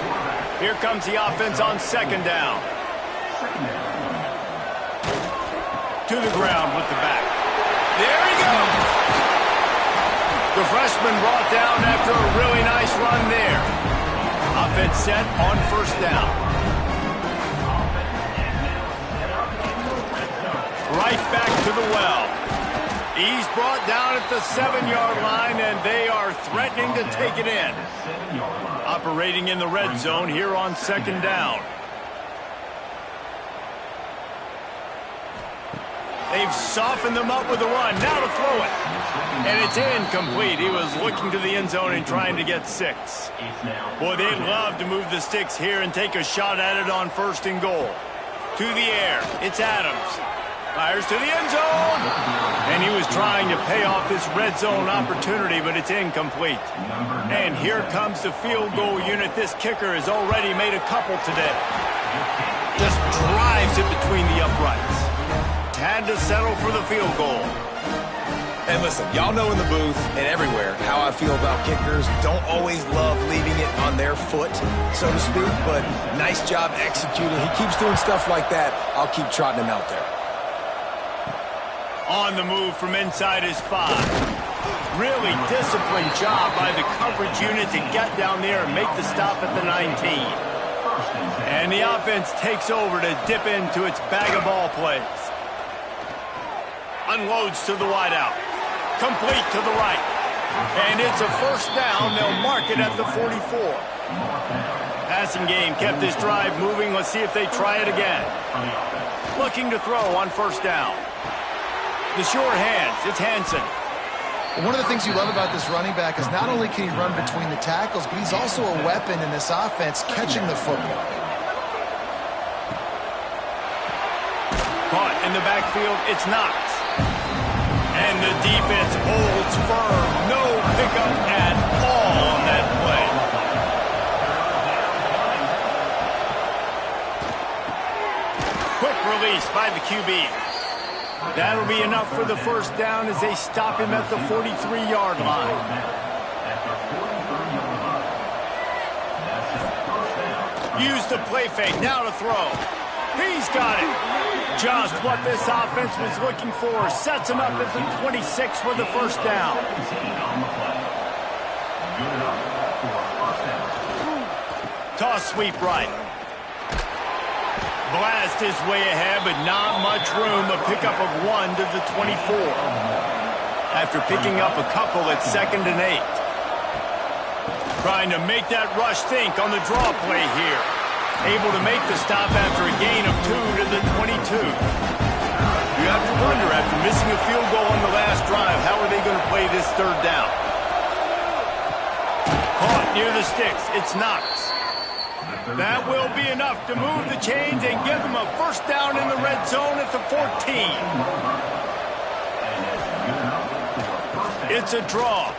Here comes the offense on second down. To the ground with the back. There he goes. The freshman brought down after a really nice run there. Offense set on first down. Right back to the well. He's brought down at the 7-yard line, and they are threatening to take it in. Operating in the red zone here on 2nd down. They've softened them up with a run. Now to throw it. And it's incomplete. He was looking to the end zone and trying to get 6. Boy, they'd love to move the sticks here and take a shot at it on 1st and goal. To the air. It's Adams. Fires to the end zone. And he was trying to pay off this red zone opportunity, but it's incomplete. And here comes the field goal unit. This kicker has already made a couple today. Just drives it between the uprights. Had to settle for the field goal. And listen, y'all know in the booth and everywhere how I feel about kickers. Don't always love leaving it on their foot, so to speak, but nice job executing. He keeps doing stuff like that. I'll keep trotting him out there. On the move from inside his 5. Really disciplined job by the coverage unit to get down there and make the stop at the 19. And the offense takes over to dip into its bag of ball plays. Unloads to the wideout. Complete to the right. And it's a 1st down. They'll mark it at the 44. Passing game kept this drive moving. Let's see if they try it again. Looking to throw on 1st down. The sure hands. It's Hansen. One of the things you love about this running back is not only can he run between the tackles, but he's also a weapon in this offense catching the football. Caught in the backfield. It's Knox. And the defense holds firm. No pickup at all on that play. Quick release by the QB. That'll be enough for the 1st down as they stop him at the 43-yard line. Use the play fake. Now to throw. He's got it. Just what this offense was looking for. Sets him up at the 26 for the 1st down. Toss sweep right. Blast his way ahead, but not much room. A pickup of 1 to the 24. After picking up a couple at 2nd and 8. Trying to make that rush think on the draw play here. Able to make the stop after a gain of 2 to the 22. You have to wonder, after missing a field goal on the last drive, how are they going to play this 3rd down? Caught near the sticks. It's Knox. That will be enough to move the chains and give them a 1st down in the red zone at the 14. It's a draw.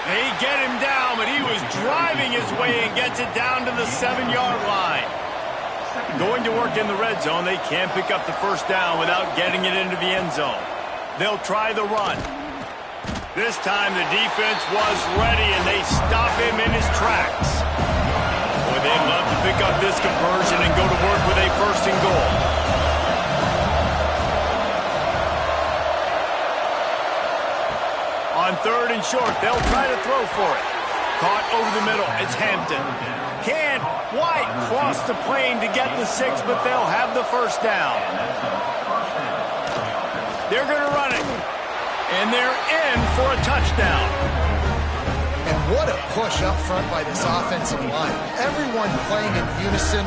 They get him down, but he was driving his way and gets it down to the 7-yard line. Going to work in the red zone, they can't pick up the 1st down without getting it into the end zone. They'll try the run. This time the defense was ready, and they stop him in his tracks. Boy, they'd love to pick up this conversion and go to work with a 1st and goal. On 3rd and short, they'll try to throw for it. Caught over the middle. It's Hampton. Can't quite cross the plane to get the 6, but they'll have the 1st down. They're going to run it. And they're in for a touchdown. And what a push up front by this offensive line. Everyone playing in unison,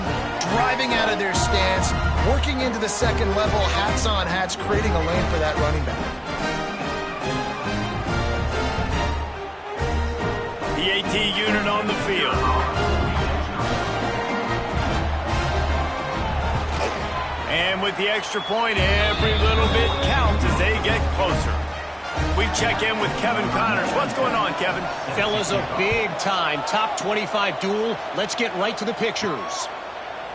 driving out of their stance, working into the 2nd level, hats on hats, creating a lane for that running back. The AT unit on the field. And with the extra point, every little bit counts as they get closer. We check in with Kevin Connors. What's going on, Kevin? Fellas, a big-time top 25 duel. Let's get right to the pictures.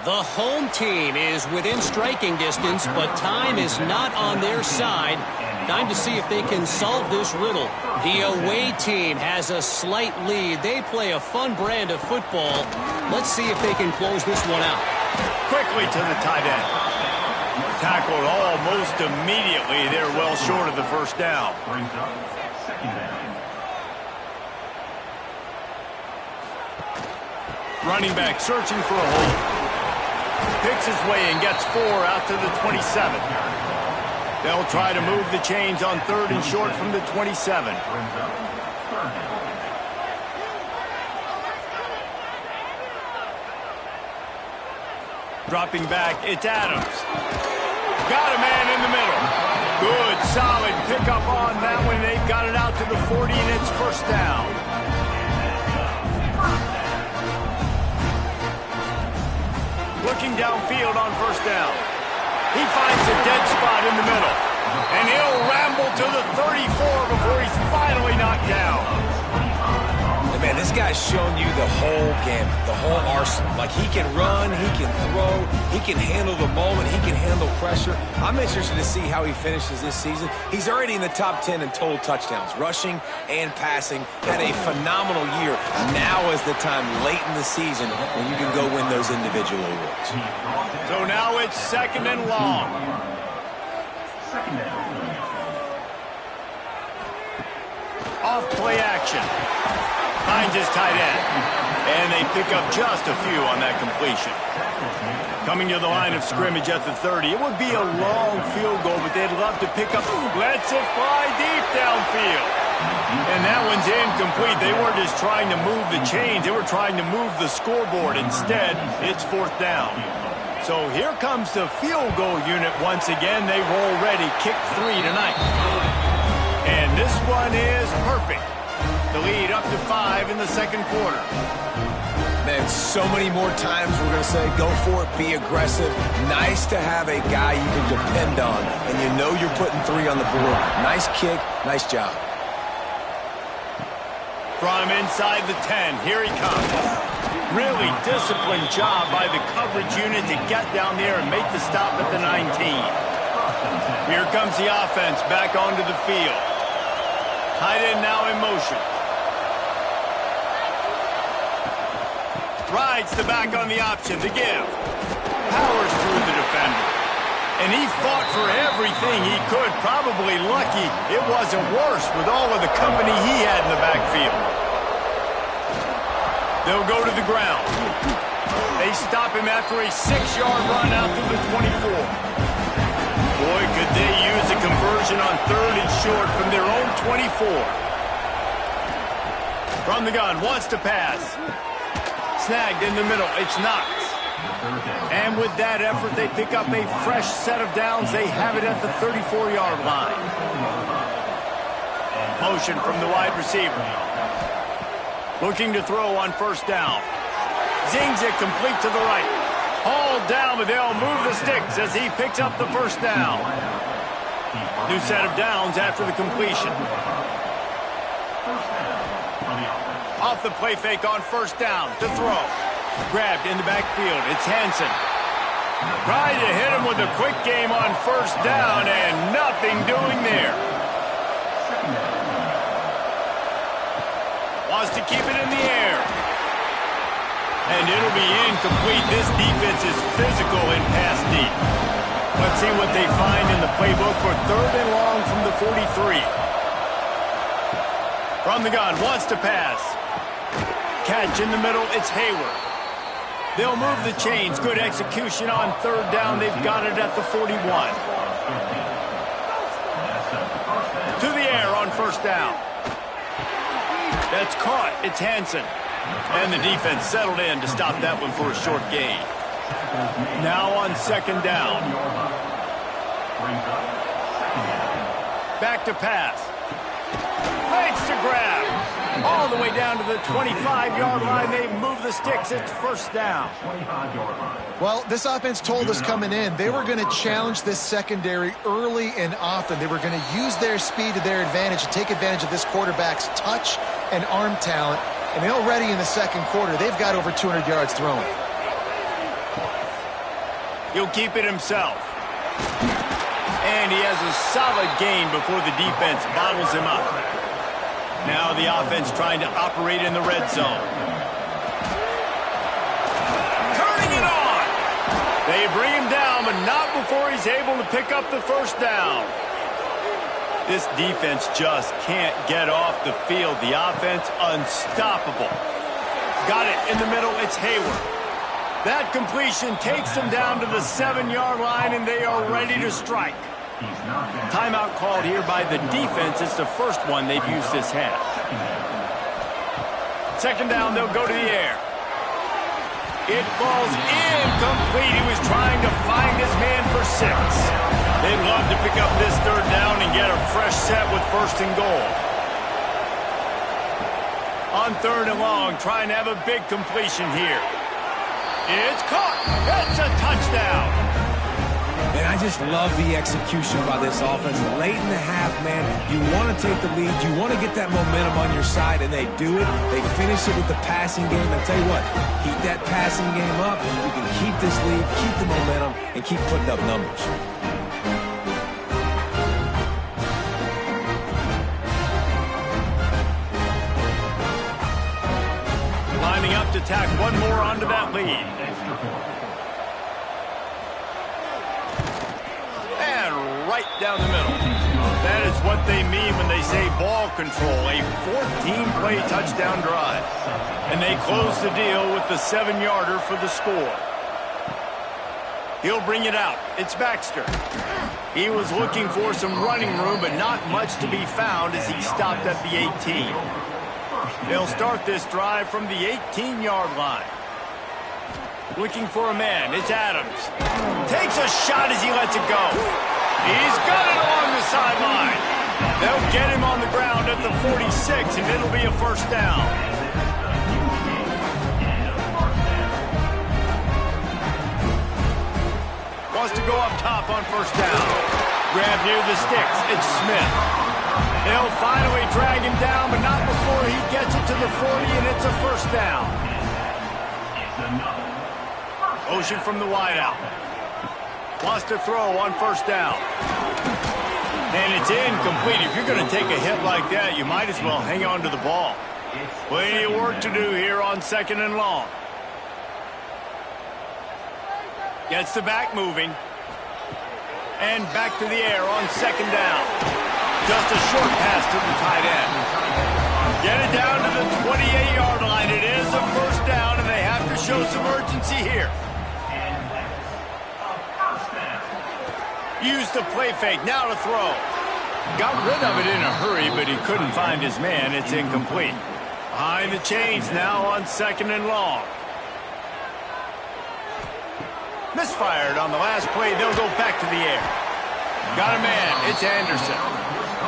The home team is within striking distance, but time is not on their side. Time to see if they can solve this riddle. The away team has a slight lead. They play a fun brand of football. Let's see if they can close this one out. Quickly to the tight end. Tackled almost immediately. They're well short of the 1st down. Running back searching for a hole. Picks his way and gets 4 out to the 27. They'll try to move the chains on 3rd and short from the 27. Dropping back, it's Adams. Got a man in the middle. Good, solid pickup on that one. They've got it out to the 40, and it's first down. Looking downfield on first down. He finds a dead spot in the middle. And he'll ramble to the 34 before he's finally knocked down. Man, this guy's shown you the whole gamut, the whole arsenal. Like, he can run, he can throw, he can handle the moment, he can handle pressure. I'm interested to see how he finishes this season. He's already in the top 10 in total touchdowns, rushing and passing. Had a phenomenal year. Now is the time late in the season when you can go win those individual awards. So now it's 2nd and long. Off play action. Finds his tight end. And they pick up just a few on that completion. Coming to the line of scrimmage at the 30. It would be a long field goal, but they'd love to pick up. Lets it fly deep downfield. And that one's incomplete. They weren't just trying to move the chains. They were trying to move the scoreboard. Instead, it's 4th down. So here comes the field goal unit once again. They've already kicked 3 tonight. And this one is perfect. The lead up to 5 in the 2nd quarter. Man, so many more times we're going to say, go for it, be aggressive. Nice to have a guy you can depend on, and you know you're putting 3 on the board. Nice kick, nice job. From inside the 10, here he comes. Really disciplined job by the coverage unit to get down there and make the stop at the 19. Here comes the offense back onto the field. Tight end now in motion. Rides the back on the option to give. Powers through the defender. And he fought for everything he could. Probably lucky it wasn't worse with all of the company he had in the backfield. They'll go to the ground. They stop him after a 6-yard run out to the 24. Boy, could they use a conversion on 3rd and short from their own 24. From the gun, wants to pass. Snagged in the middle, it's Knox. And with that effort, they pick up a fresh set of downs. They have it at the 34-yard line. Motion from the wide receiver. Looking to throw on first down. Zings it complete to the right. Hauled down, but they'll move the sticks as he picks up the first down. New set of downs after the completion. Off the play fake on first down to throw. Grabbed in the backfield. It's Hansen. Tried to hit him with a quick game on first down and nothing doing there. Wants to keep it in the air. And it'll be incomplete. This defense is physical and pass deep. Let's see what they find in the playbook for 3rd and long from the 43. From the gun, wants to pass. Catch in the middle, it's Hayward. They'll move the chains. Good execution on 3rd down. They've got it at the 41. To the air on first down. That's caught. It's Hansen. And the defense settled in to stop that one for a short gain. Now on 2nd down. Back to pass. Makes the grab. All the way down to the 25-yard line. They move the sticks. It's first down. Well, this offense told us coming in they were going to challenge this secondary early and often. They were going to use their speed to their advantage and take advantage of this quarterback's touch and arm talent. And already in the 2nd quarter, they've got over 200 yards thrown. He'll keep it himself. And he has a solid gain before the defense bottles him up. Now the offense trying to operate in the red zone. Turning it on. They bring him down, but not before he's able to pick up the first down. This defense just can't get off the field. The offense unstoppable. Got it in the middle. It's Hayward. That completion takes them down to the 7-yard line, and they are ready to strike. Timeout called here by the defense. It's the first one they've used this half. Second down, they'll go to the air. It falls incomplete. He was trying to find his man for 6. They'd love to pick up this third down and get a fresh set with first and goal. On third and long, trying to have a big completion here. It's caught. It's a touchdown. And I just love the execution by this offense. Late in the half, man, you want to take the lead. You want to get that momentum on your side, and they do it. They finish it with the passing game. I'll tell you what, keep that passing game up. You can keep this lead, keep the momentum, and keep putting up numbers. Lining up to tack one more onto that lead. Right down the middle. That is what they mean when they say ball control. A 14-play touchdown drive. And they close the deal with the 7-yarder for the score. He'll bring it out. It's Baxter. He was looking for some running room, but not much to be found as he stopped at the 18. They'll start this drive from the 18-yard line. Looking for a man. It's Adams. Takes a shot as he lets it go. He's got it along the sideline. They'll get him on the ground at the 46, and it'll be a first down. Wants to go up top on first down. Grab near the sticks. It's Smith. They'll finally drag him down, but not before he gets it to the 40, and it's a first down. Motion from the wideout. Wants to throw on first down. And it's incomplete. If you're going to take a hit like that, you might as well hang on to the ball. Plenty of work to do here on second and long. Gets the back moving. And back to the air on second down. Just a short pass to the tight end. Get it down to the 28-yard line. It is a first down, and they have to show some urgency here. Used the play fake, now to throw. Got rid of it in a hurry, but he couldn't find his man. It's incomplete. Behind the chains now on second and long. Misfired on the last play. They'll go back to the air. Got a man. It's Anderson.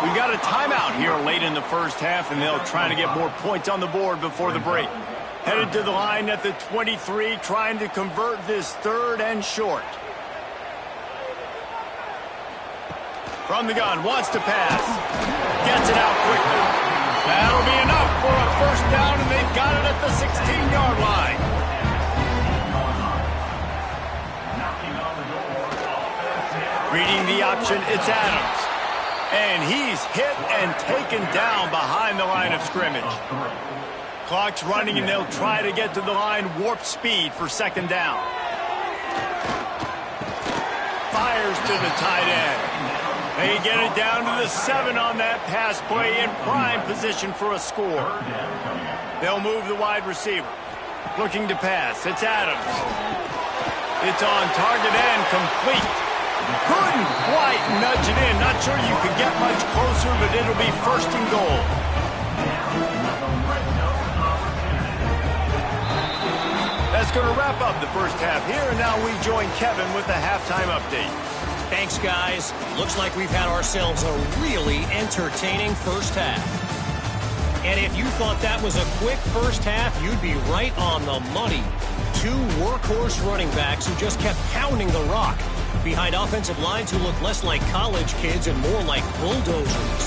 We've got a timeout here late in the first half, and they'll try to get more points on the board before the break. Headed to the line at the 23, trying to convert this third and short. From the gun, wants to pass. Gets it out quickly. That'll be enough for a first down, and they've got it at the 16-yard line. Reading the option, it's Adams. And he's hit and taken down behind the line of scrimmage. Clock's running, and they'll try to get to the line warp speed for second down. Fires to the tight end. They get it down to the 7 on that pass play in prime position for a score. They'll move the wide receiver. Looking to pass. It's Adams. It's on target and complete. Couldn't quite nudge it in. Not sure you could get much closer, but it'll be first and goal. That's going to wrap up the first half here, and now we join Kevin with the halftime update. Thanks, guys. Looks like we've had ourselves a really entertaining first half. And if you thought that was a quick first half, you'd be right on the money. 2 workhorse running backs who just kept pounding the rock behind offensive lines who look less like college kids and more like bulldozers.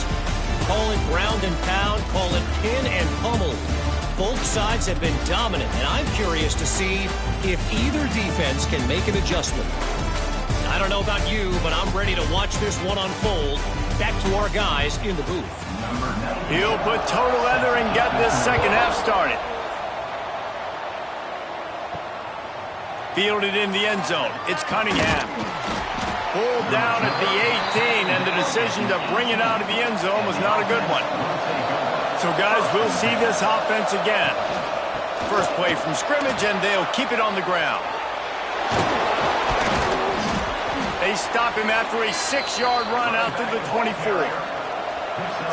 Call it ground and pound, call it pin and pummel. Both sides have been dominant, and I'm curious to see if either defense can make an adjustment. I don't know about you, but I'm ready to watch this one unfold. Back to our guys in the booth. He'll put total leather and get this second half started. Fielded in the end zone. It's Cunningham. Pulled down at the 18, and the decision to bring it out of the end zone was not a good one. So, guys, we'll see this offense again. First play from scrimmage, and they'll keep it on the ground. They They stop him after a 6-yard run out to the 24.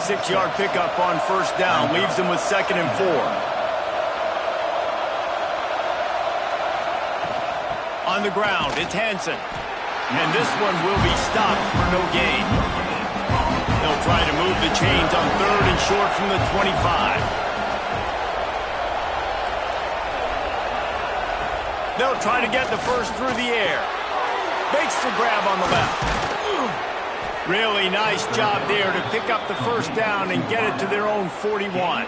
6-yard pickup on first down leaves him with 2nd and 4. On the ground, it's Hansen. And this one will be stopped for no gain. They'll try to move the chains on 3rd and short from the 25. They'll try to get the first through the air. Makes the grab on the left. Really nice job there to pick up the first down and get it to their own 41.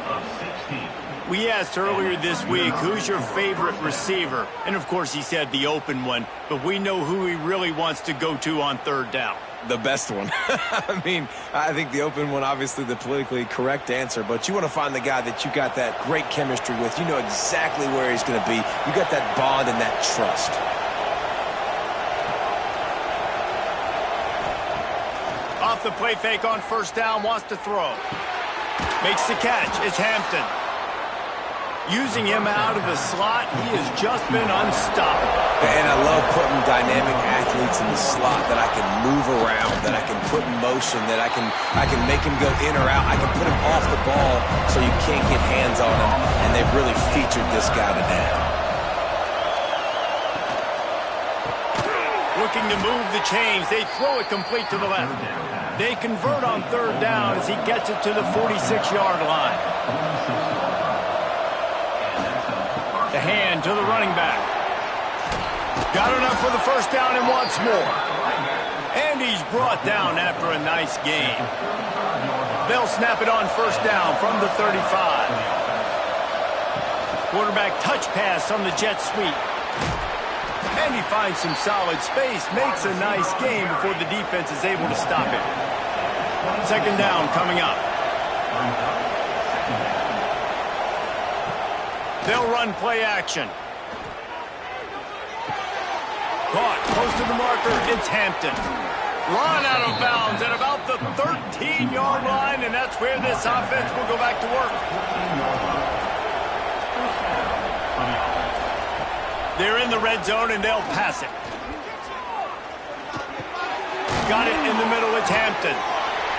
We asked earlier this week, who's your favorite receiver? And, of course, he said the open one, but we know who he really wants to go to on 3rd down. The best one. I mean, I think the open one, obviously the politically correct answer, but you want to find the guy that you got that great chemistry with. You know exactly where he's going to be. You got that bond and that trust. Off the play fake on first down, wants to throw. Makes the catch. It's Hampton. Using him out of the slot, he has just been unstoppable. And I love putting dynamic athletes in the slot that I can move around, that I can put in motion, that I can make him go in or out. I can put him off the ball so you can't get hands on him, and they've really featured this guy today. Looking to move the chains. They throw it complete to the left. They convert on 3rd down as he gets it to the 46-yard line. The hand to the running back. Got enough for the first down and wants more. And he's brought down after a nice gain. They'll snap it on first down from the 35. Quarterback touch pass on the jet sweep. And he finds some solid space, makes a nice gain before the defense is able to stop him. 2nd down coming up. They'll run play action. Caught close to the marker, it's Hampton. Run out of bounds at about the 13-yard line, and that's where this offense will go back to work. They're in the red zone, and they'll pass it. Got it in the middle, it's Hampton.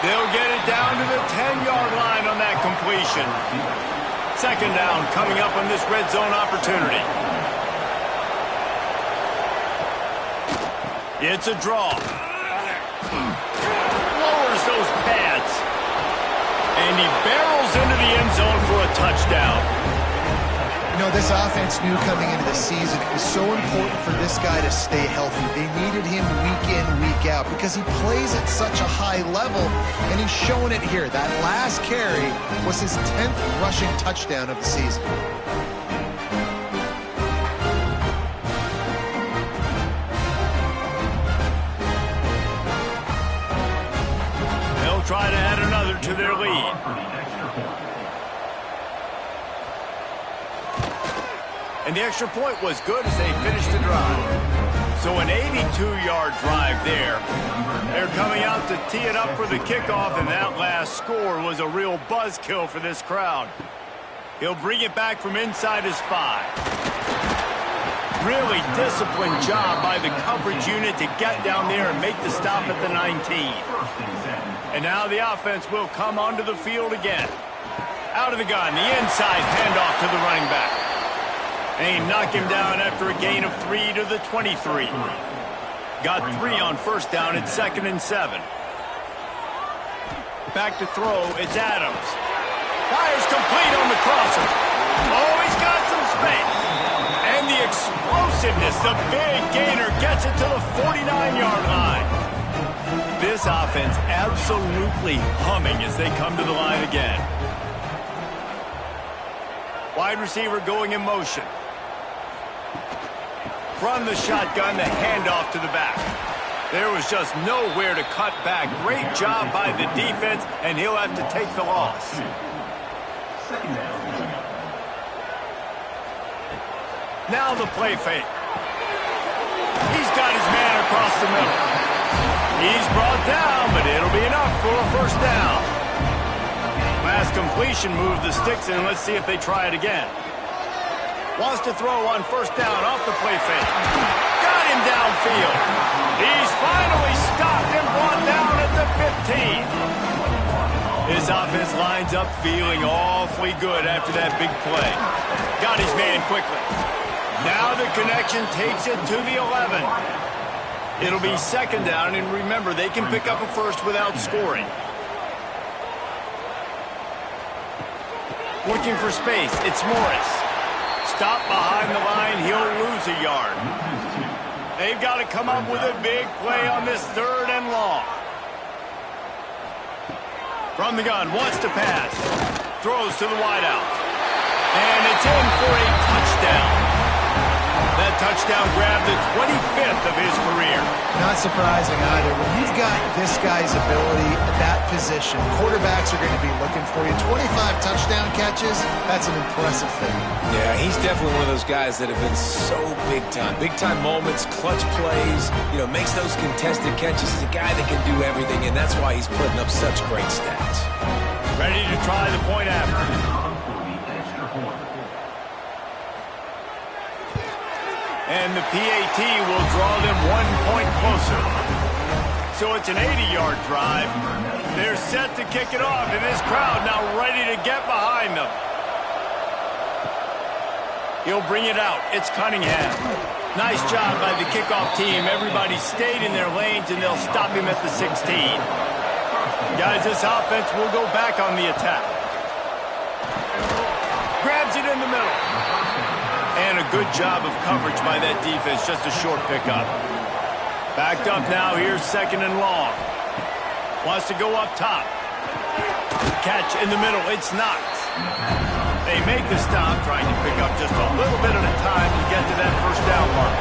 They'll get it down to the 10-yard line on that completion. 2nd down coming up on this red zone opportunity. It's a draw. Lowers those pads. And he barrels into the end zone for a touchdown. You know, this offense knew coming into the season it was so important for this guy to stay healthy. They needed him week in, week out because he plays at such a high level, and he's showing it here. That last carry was his 10th rushing touchdown of the season. They'll try to add another to their lead. And the extra point was good as they finished the drive. So an 82-yard drive there. They're coming out to tee it up for the kickoff, and that last score was a real buzzkill for this crowd. He'll bring it back from inside his 5. Really disciplined job by the coverage unit to get down there and make the stop at the 19. And now the offense will come onto the field again. Out of the gun, the inside handoff to the running back. And he knocked him down after a gain of 3 to the 23. Got 3 on first down at 2nd and 7. Back to throw, it's Adams. Fires complete on the crosser. Oh, he's got some space. And the explosiveness, the big gainer gets it to the 49-yard line. This offense absolutely humming as they come to the line again. Wide receiver going in motion. From the shotgun, the handoff to the back. There was just nowhere to cut back. Great job by the defense, and he'll have to take the loss. Now the play fake. He's got his man across the middle. He's brought down, but it'll be enough for a first down. Last completion moved the sticks in. Let's see if they try it again. Wants to throw on first down off the play fake. Got looking downfield. He's finally stopped and brought down at the 15. His offense lines up feeling awfully good after that big play. Got his man quickly. Now the connection takes it to the 11. It'll be second down, and remember, they can pick up a first without scoring. Looking for space, it's Morris. Stop behind the line, he'll lose a yard. They've got to come up with a big play on this 3rd and long. From the gun, wants to pass. Throws to the wideout. And it's in for a touchdown. That touchdown grabbed the 25th of his career. Not surprising either. When you've got this guy's ability at that position, quarterbacks are going to be looking for you. 25 touchdown catches, that's an impressive thing. Yeah, he's definitely one of those guys that have been so big time. Big time moments, clutch plays, makes those contested catches. He's a guy that can do everything, and that's why he's putting up such great stats. Ready to try the point after. And the PAT will draw them 1 point closer. So it's an 80-yard drive. They're set to kick it off, and this crowd now ready to get behind them. He'll bring it out. It's Cunningham. Nice job by the kickoff team. Everybody stayed in their lanes, and they'll stop him at the 16. Guys, this offense will go back on the attack. Grabs it in the middle. And a good job of coverage by that defense. Just a short pickup. Backed up now. Here's 2nd and long. Wants to go up top. Catch in the middle. It's Knox. They make the stop, trying to pick up just a little bit at a time to get to that 1st down mark.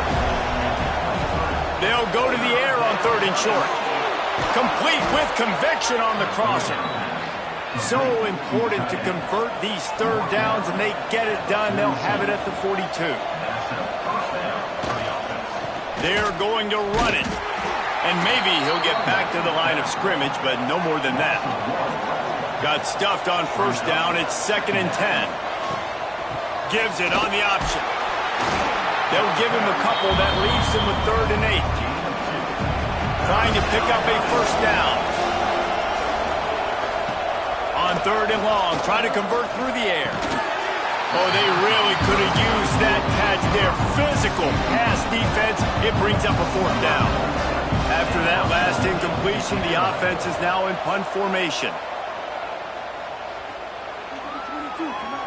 They'll go to the air on 3rd and short. Complete with conviction on the crosser. So important to convert these 3rd downs, and they get it done. They'll have it at the 42. They're going to run it. And maybe he'll get back to the line of scrimmage, but no more than that. Got stuffed on 1st down. It's 2nd and 10. Gives it on the option. They'll give him a couple. That leaves him with 3rd and 8. Trying to pick up a 1st down. On 3rd and long, trying to convert through the air. Oh, they really could have used that catch there. Physical pass defense. It brings up a 4th down. After that last incompletion, the offense is now in punt formation.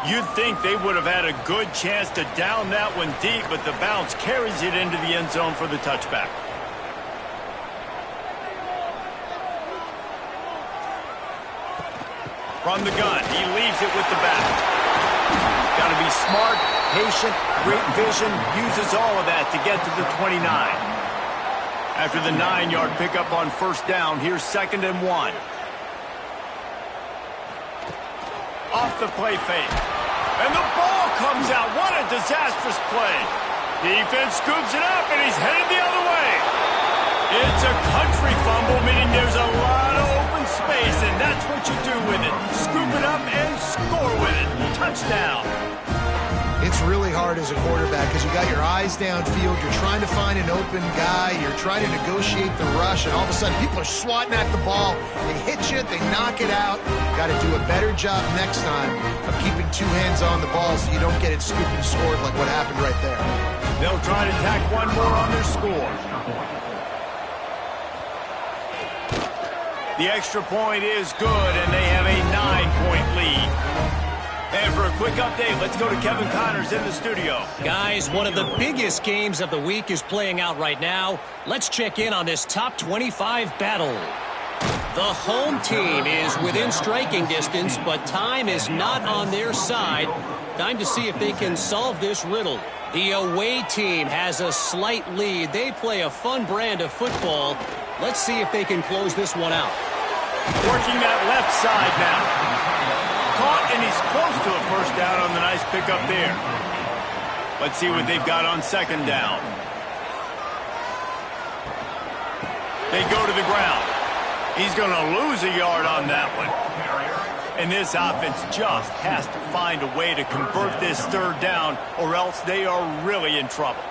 You'd think they would have had a good chance to down that one deep, but the bounce carries it into the end zone for the touchback. From the gun, he leaves it with the back. Got to be smart, patient, great vision, uses all of that to get to the 29. After the 9-yard pickup on 1st down, here's 2nd and 1. Off the play fake. And the ball comes out. What a disastrous play. Defense scoops it up, and he's headed the other way. It's a country fumble, meaning there's a lot of open space, and that's what you do with it. Scoop it up and score with it. Touchdown. It's really hard as a quarterback because you got your eyes downfield. You're trying to find an open guy. You're trying to negotiate the rush, and all of a sudden people are swatting at the ball. They hit you. They knock it out. Got to do a better job next time of keeping 2 hands on the ball so you don't get it scooped and scored like what happened right there. They'll try to tack one more on their score. The extra point is good, and they have a 9-point lead. And for a quick update, let's go to Kevin Connors in the studio. Guys, one of the biggest games of the week is playing out right now. Let's check in on this top 25 battle. The home team is within striking distance, but time is not on their side. Time to see if they can solve this riddle. The away team has a slight lead. They play a fun brand of football. Let's see if they can close this one out. Working that left side now. Caught, and he's close to a 1st down on the nice pickup there. Let's see what they've got on 2nd down. They go to the ground. He's going to lose a yard on that one. And this offense just has to find a way to convert this 3rd down, or else they are really in trouble.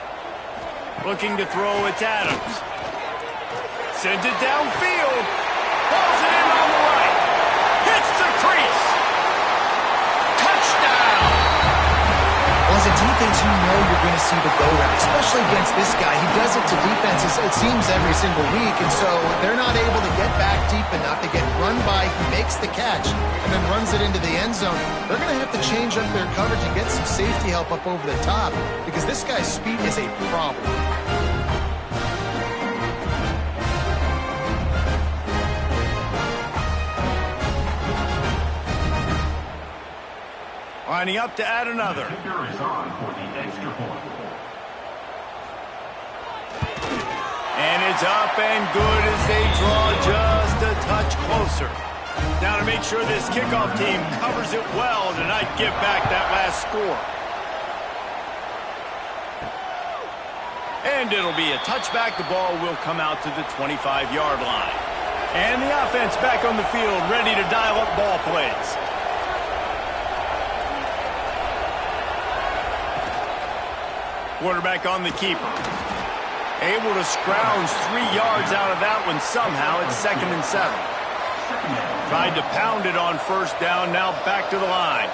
Looking to throw, it's Adams. Sends it downfield. Balls it in on the right. Hits the crease. Touchdown. Well, as a defense, you know you're going to see the go route, especially against this guy. He does it to defenses, it seems, every single week, and so they're not able to get back deep enough. They get run by, he makes the catch, and then runs it into the end zone. They're going to have to change up their coverage and get some safety help up over the top because this guy's speed is a problem. Lining up to add another. And it's up and good as they draw just a touch closer. Now to make sure this kickoff team covers it well to not give back that last score. And it'll be a touchback. The ball will come out to the 25-yard line. And the offense back on the field, ready to dial up ball plays. Quarterback on the keeper. Able to scrounge 3 yards out of that one somehow. It's 2nd and 7. Tried to pound it on first down. Now back to the line.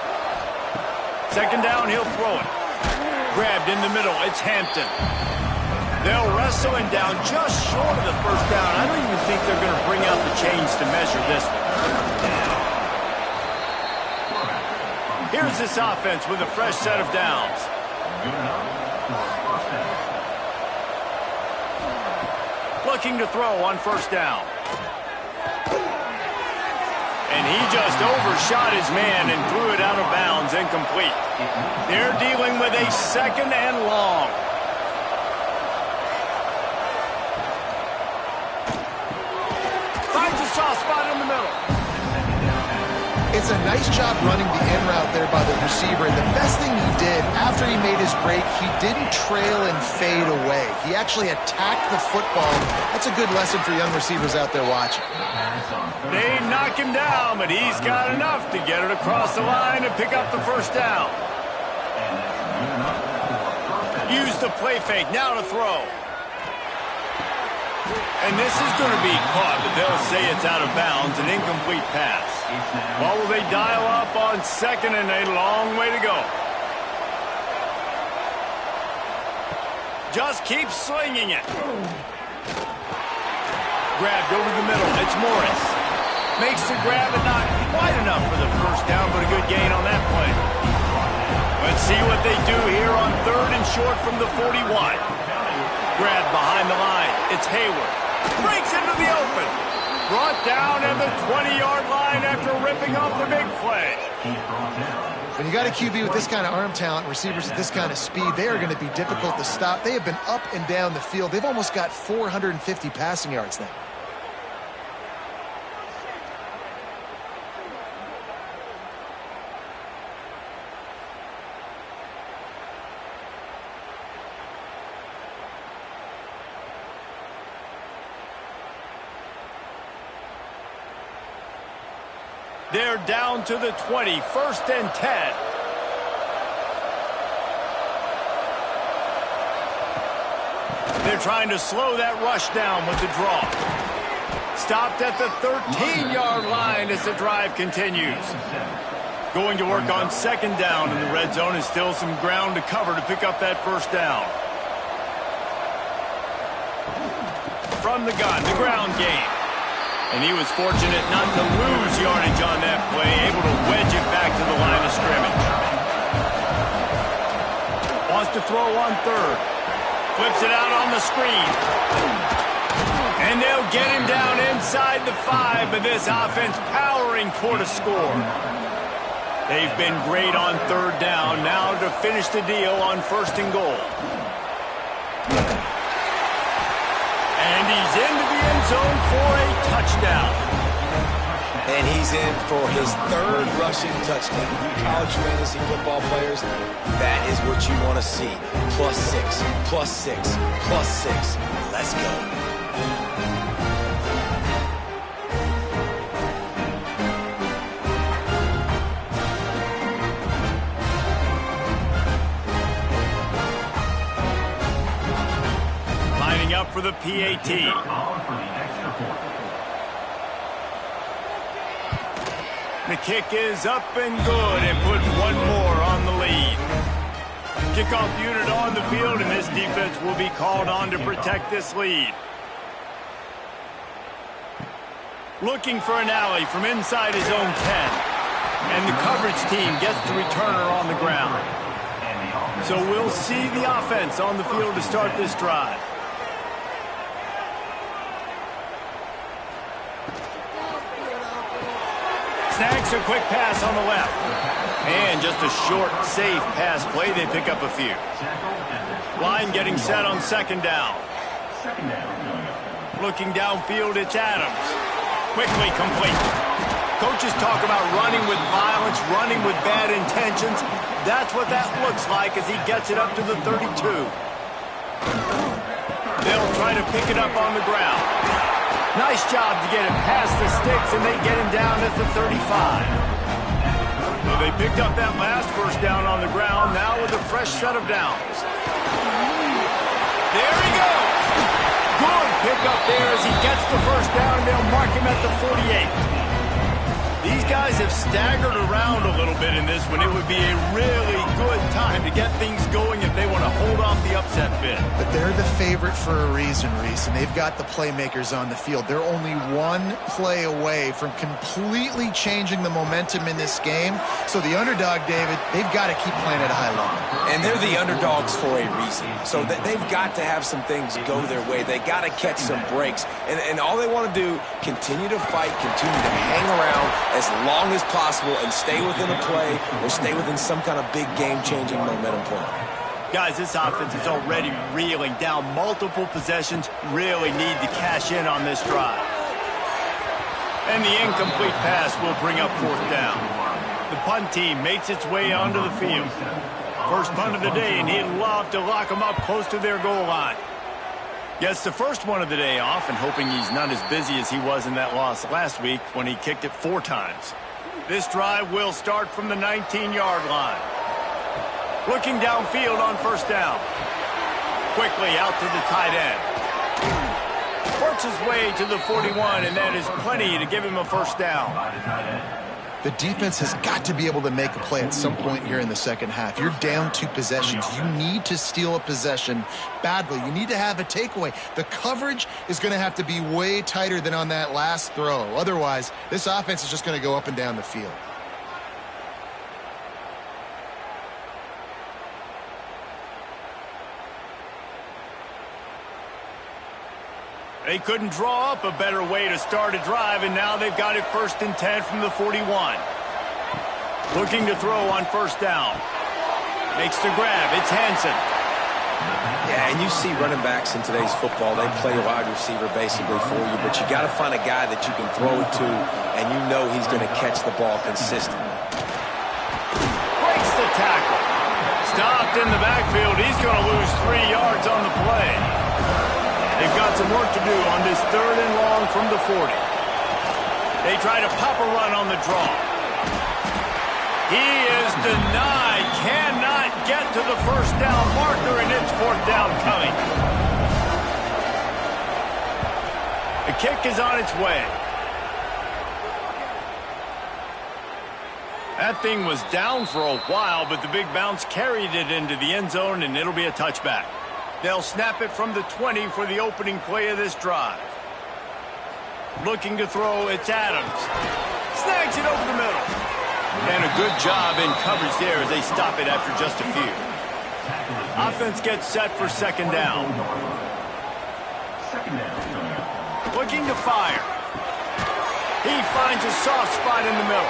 2nd down, he'll throw it. Grabbed in the middle. It's Hampton. They'll wrestle him down just short of the first down. I don't even think they're going to bring out the chains to measure this one. Here's this offense with a fresh set of downs. Looking to throw on first down. And he just overshot his man and threw it out of bounds, incomplete. They're dealing with a 2nd and long. Finds a soft spot in the middle. It's a nice job running the in route there by the receiver. And the best thing he did after he made his break, he didn't trail and fade away. He actually attacked the football. That's a good lesson for young receivers out there watching. They knock him down, but he's got enough to get it across the line and pick up the first down. Use the play fake, now to throw. And this is going to be caught, but they'll say it's out of bounds, an incomplete pass. Well, will they dial up on 2nd and a long way to go? Just keep slinging it. Grabbed over the middle. It's Morris. Makes the grab, but not quite enough for the first down, but a good gain on that play. Let's see what they do here on 3rd and short from the 41. Grabbed behind the line. It's Hayward. Breaks into the open. Brought down at the 20-yard line after ripping off the big play. When you got a QB with this kind of arm talent, receivers with this kind of speed, they are going to be difficult to stop. They have been up and down the field. They've almost got 450 passing yards now. They're down to the 20, 1st and 10. They're trying to slow that rush down with the draw. Stopped at the 13-yard line as the drive continues. Going to work on 2nd down in the red zone, and still some ground to cover to pick up that first down. From the gun, the ground game. And he was fortunate not to lose yardage on that play, able to wedge it back to the line of scrimmage. Wants to throw on 3rd. Flips it out on the screen. And they'll get him down inside the 5, but this offense powering toward a score. They've been great on 3rd down. Now to finish the deal on 1st and goal. And he's into the end zone for a touchdown. And he's in for his 3rd rushing touchdown. You college fantasy football players, that is what you want to see. +6, +6, +6. Let's go. the PAT. The kick is up and good and put one more on the lead. Kickoff unit on the field, and this defense will be called on to protect this lead. Looking for an alley from inside his own 10. And the coverage team gets the returner on the ground. So we'll see the offense on the field to start this drive. Snags a quick pass on the left. And just a short, safe pass play. They pick up a few. Line getting set on second down. Looking downfield, it's Adams. Quickly complete. Coaches talk about running with violence, running with bad intentions. That's what that looks like as he gets it up to the 32. They'll try to pick it up on the ground. Nice job to get it past the sticks, and they get him down at the 35. Well, they picked up that last first down on the ground, now with a fresh set of downs. There he goes. Good pick up there as he gets the first down, and they'll mark him at the 48. These guys have staggered around a little bit in this one. It would be a really good time to get things going if they want to hold off the upset bid. But they're the favorite for a reason, Reese, and they've got the playmakers on the field. They're only one play away from completely changing the momentum in this game. So the underdog, David, they've got to keep playing at a high level. And they're the underdogs for a reason. So they've got to have some things go their way. They got to catch some breaks. And all they want to do, continue to fight, continue to hang around as long as possible and stay within a play or stay within some kind of big game-changing momentum play. Guys, this offense is already reeling down multiple possessions. Really need to cash in on this drive. And the incomplete pass will bring up fourth down. The punt team makes its way onto the field. First punt of the day, and he'd love to lock them up close to their goal line. Gets the first one of the day off and hoping he's not as busy as he was in that loss last week when he kicked it 4 times. This drive will start from the 19-yard line. Looking downfield on first down. Quickly out to the tight end. Works his way to the 41, and that is plenty to give him a first down. The defense has got to be able to make a play at some point here in the second half. You're down 2 possessions. You need to steal a possession badly. You need to have a takeaway. The coverage is going to have to be way tighter than on that last throw. Otherwise, this offense is just going to go up and down the field. They couldn't draw up a better way to start a drive, and now they've got it 1st and 10 from the 41. Looking to throw on first down. Makes the grab. It's Hansen. Yeah, and you see running backs in today's football, they play wide receiver basically for you, but you got to find a guy that you can throw it to, and you know he's going to catch the ball consistently. Breaks the tackle. Stopped in the backfield. He's going to lose 3 yards on the play. They've got some work to do on this 3rd and long from the 40. They try to pop a run on the draw. He is denied. Cannot get to the first down marker, and it's 4th down coming. The kick is on its way. That thing was down for a while, but the big bounce carried it into the end zone, and it'll be a touchback. They'll snap it from the 20 for the opening play of this drive. Looking to throw, it's Adams. Snags it over the middle. And a good job in coverage there as they stop it after just a few. Offense gets set for second down. Looking to fire. He finds a soft spot in the middle.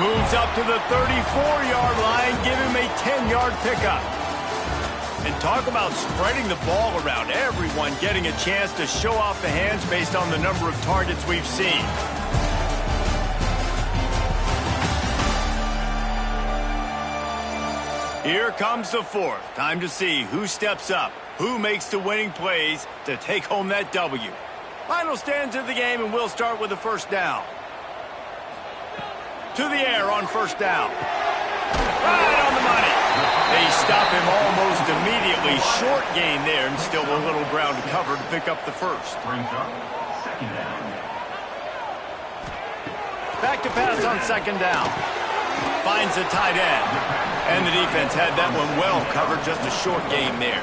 Moves up to the 34-yard line, give him a 10-yard pickup. And talk about spreading the ball around. Everyone getting a chance to show off the hands based on the number of targets we've seen. Here comes the 4th. Time to see who steps up, who makes the winning plays to take home that W. Final stands of the game, and we'll start with the first down. To the air on first down. Right on the money. They stop him almost immediately. Short gain there, and still a little ground to cover to pick up the first. Back to pass on second down. Finds the tight end. And the defense had that one well covered, just a short gain there.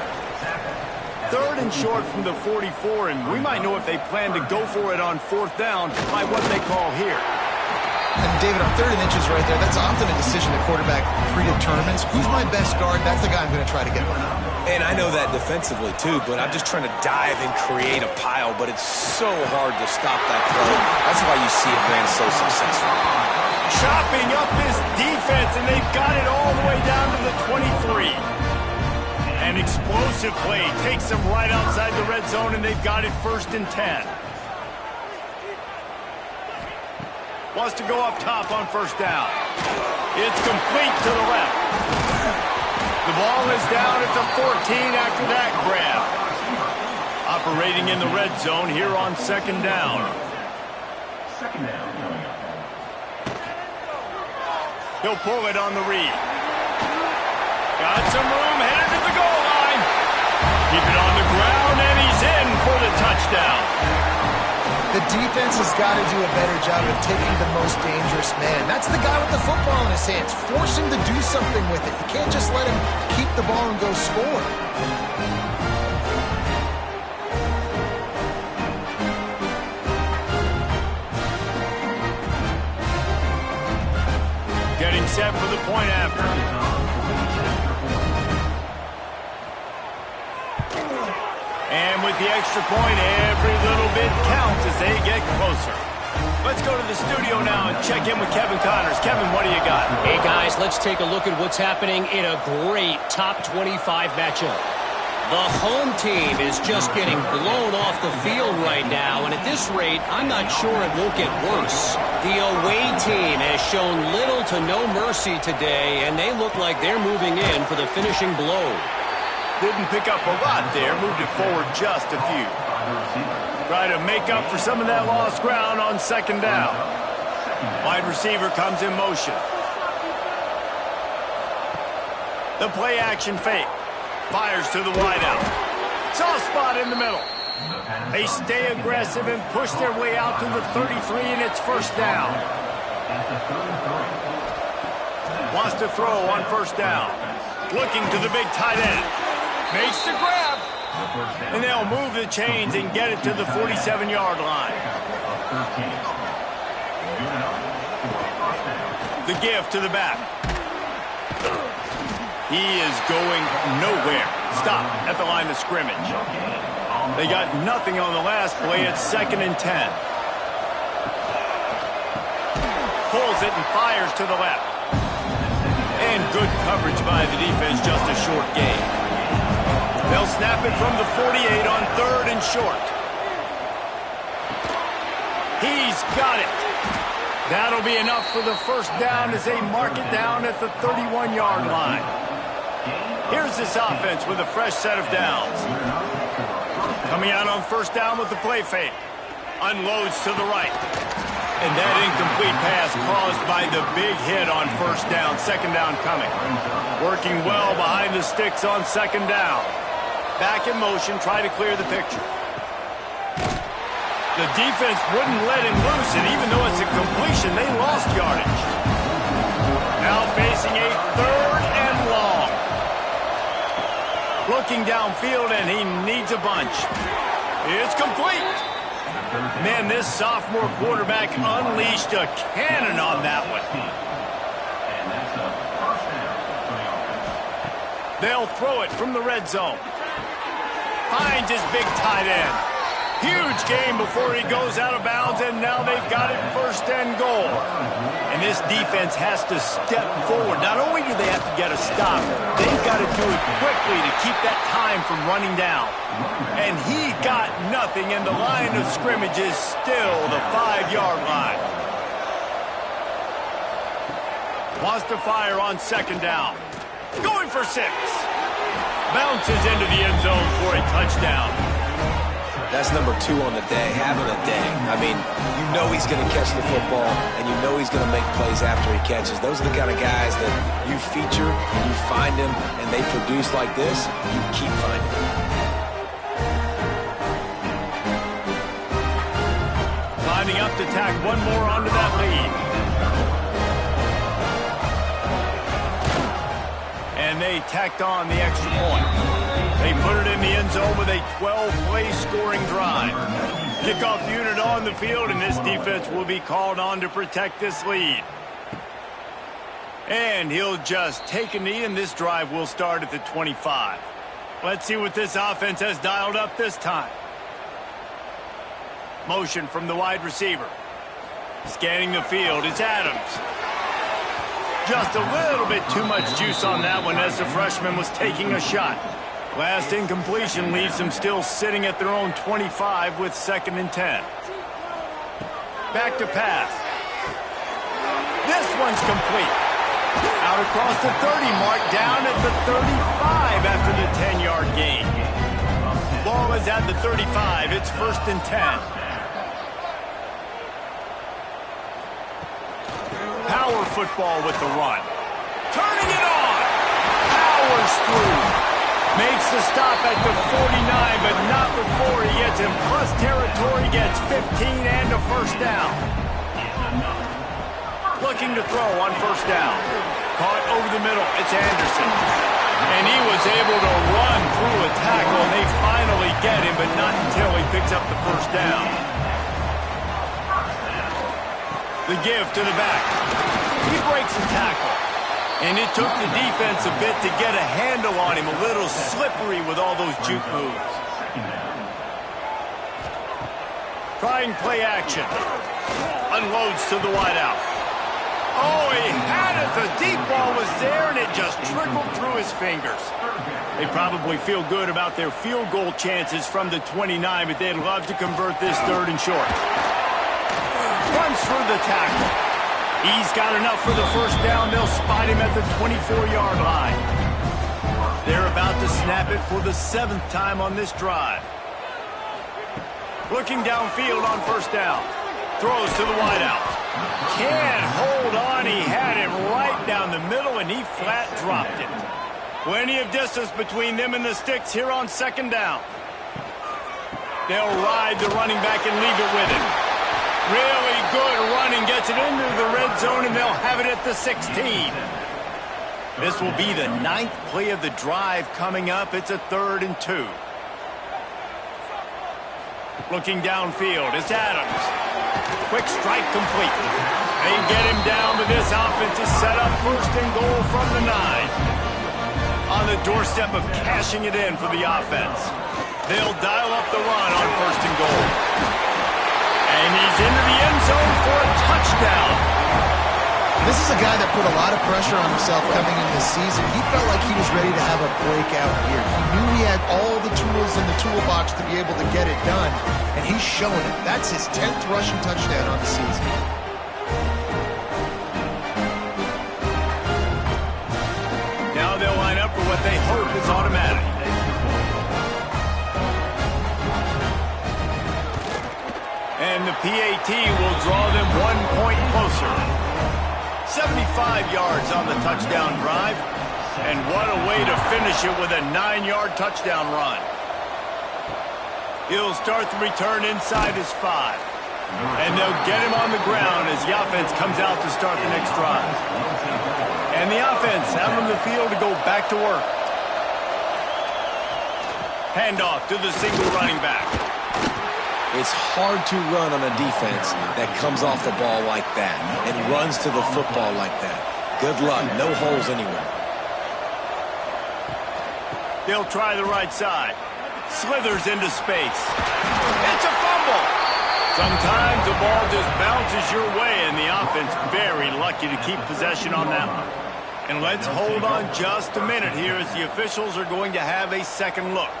Third and short from the 44, and we might know if they plan to go for it on fourth down by what they call here. And David, on 3rd and inches right there, that's often a decision the quarterback predetermines. Who's my best guard? That's the guy I'm going to try to get behind. And I know that defensively, too, but I'm just trying to dive and create a pile, but it's so hard to stop that play. That's why you see it ran so successful. Chopping up this defense, and they've got it all the way down to the 23. An explosive play takes them right outside the red zone, and they've got it 1st and 10. Wants to go up top on first down. It's complete to the left. The ball is down at the 14 after that grab. Operating in the red zone here on second down. He'll pull it on the read. Got some room, headed to the goal line. Keep it on the ground, and he's in for the touchdown. The defense has got to do a better job of taking the most dangerous man. That's the guy with the football in his hands. Force him to do something with it. You can't just let him keep the ball and go score. Getting set for the point after. And with the extra point, every little bit counts as they get closer. Let's go to the studio now and check in with Kevin Connors. Kevin, what do you got? Hey, guys, let's take a look at what's happening in a great top 25 matchup. The home team is just getting blown off the field right now, and at this rate, I'm not sure it won't get worse. The away team has shown little to no mercy today, and they look like they're moving in for the finishing blow. Didn't pick up a lot there, moved it forward just a few. Try to make up for some of that lost ground on second down. Wide receiver comes in motion. The play action fake. Fires to the wideout. Soft spot in the middle. They stay aggressive and push their way out to the 33, and it's first down. Wants to throw on first down. Looking to the big tight end. Makes the grab. And they'll move the chains and get it to the 47-yard line. The give to the back. He is going nowhere. Stop at the line of scrimmage. They got nothing on the last play. It's 2nd and 10. Pulls it and fires to the left. And good coverage by the defense, just a short gain. They'll snap it from the 48 on 3rd and short. He's got it. That'll be enough for the first down as they mark it down at the 31-yard line. Here's this offense with a fresh set of downs. Coming out on first down with the play fake. Unloads to the right. And that incomplete pass caused by the big hit on first down. Second down coming. Working well behind the sticks on second down. Back in motion, try to clear the picture. The defense wouldn't let him loose, and even though it's a completion, they lost yardage. Now facing a 3rd and long. Looking downfield, and he needs a bunch. It's complete. Man, this sophomore quarterback unleashed a cannon on that one. They'll throw it from the red zone. Finds his big tight end. Huge game before he goes out of bounds, and now they've got it 1st and goal. And this defense has to step forward. Not only do they have to get a stop, they've got to do it quickly to keep that time from running down. And he got nothing, and the line of scrimmage is still the 5-yard line. Wants to fire on second down. Going for 6. Bounces into the end zone for a touchdown. That's number 2 on the day, having a day. I mean, you know he's going to catch the football, and you know he's going to make plays after he catches. Those are the kind of guys that you feature, and you find them, and they produce like this, you keep finding them. Lining up to tack one more onto that lead. And they tacked on the extra point. They put it in the end zone with a 12-play scoring drive. Kickoff unit on the field, and this defense will be called on to protect this lead. And he'll just take a knee, and this drive will start at the 25. Let's see what this offense has dialed up this time. Motion from the wide receiver. Scanning the field, it's Adams. Just a little bit too much juice on that one as the freshman was taking a shot. Last incompletion leaves them still sitting at their own 25 with 2nd and 10. Back to pass. This one's complete. Out across the 30 mark, down at the 35 after the 10-yard gain. Ball is at the 35. It's 1st and 10. Power football with the run. Turning it on. Powers through. Makes the stop at the 49, but not before he gets in plus territory, gets 15 and a 1st down. Looking to throw on 1st down. Caught over the middle, it's Anderson. And he was able to run through a tackle, and they finally get him, but not until he picks up the 1st down. The give to the back. He breaks a tackle. And it took the defense a bit to get a handle on him, a little slippery with all those juke moves. Trying play action. Unloads to the wideout. Oh, he had it. The deep ball was there, and it just trickled through his fingers. They probably feel good about their field goal chances from the 29, but they'd love to convert this 3rd and short. Runs through the tackle. He's got enough for the 1st down. They'll spot him at the 24-yard line. They're about to snap it for the 7th time on this drive. Looking downfield on 1st down. Throws to the wideout. Can't hold on. He had it right down the middle, and he flat dropped it. Plenty of distance between them and the sticks here on 2nd down. They'll ride the running back and leave it with him. Really good running, gets it into the red zone, and they'll have it at the 16. This will be the 9th play of the drive coming up. It's a 3rd and 2. Looking downfield, it's Adams. Quick strike complete. They get him down, but this offense is set up 1st and goal from the 9. On the doorstep of cashing it in for the offense. They'll dial up the run on 1st and goal. And he's into the end zone for a touchdown. This is a guy that put a lot of pressure on himself coming in this season. He felt like he was ready to have a breakout year. He knew he had all the tools in the toolbox to be able to get it done, and he's showing it. That's his 10th rushing touchdown on the season. Now they'll line up for what they hope is automatic. And the PAT will draw them 1 point closer. 75 yards on the touchdown drive. And what a way to finish it with a 9-yard touchdown run. He'll start the return inside his 5. And they'll get him on the ground as the offense comes out to start the next drive. And the offense out on the field to go back to work. Handoff to the single running back. It's hard to run on a defense that comes off the ball like that and runs to the football like that. Good luck. No holes anywhere. They'll try the right side. Slithers into space. It's a fumble. Sometimes the ball just bounces your way, and the offense very lucky to keep possession on that one. And let's hold on just a minute here as the officials are going to have a second look.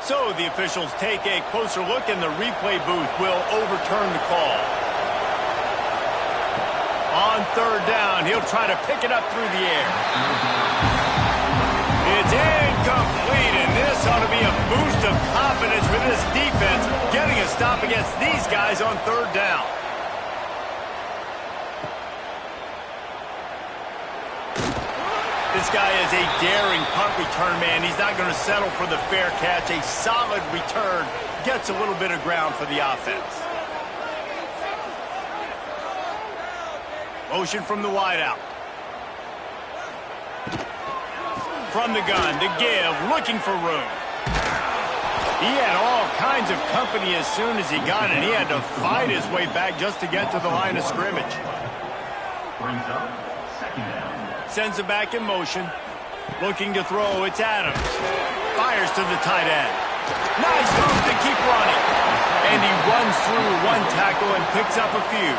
So the officials take a closer look, and the replay booth will overturn the call. On third down, he'll try to pick it up through the air. It's incomplete, and this ought to be a boost of confidence for this defense, getting a stop against these guys on third down. This guy is a daring punt return man. He's not going to settle for the fair catch. A solid return gets a little bit of ground for the offense. Motion from the wideout. From the gun to give, looking for room. He had all kinds of company as soon as he got it. He had to fight his way back just to get to the line of scrimmage. Brings up second down. Sends it back in motion. Looking to throw, it's Adams. Fires to the tight end. Nice move to keep running. And he runs through one tackle and picks up a few.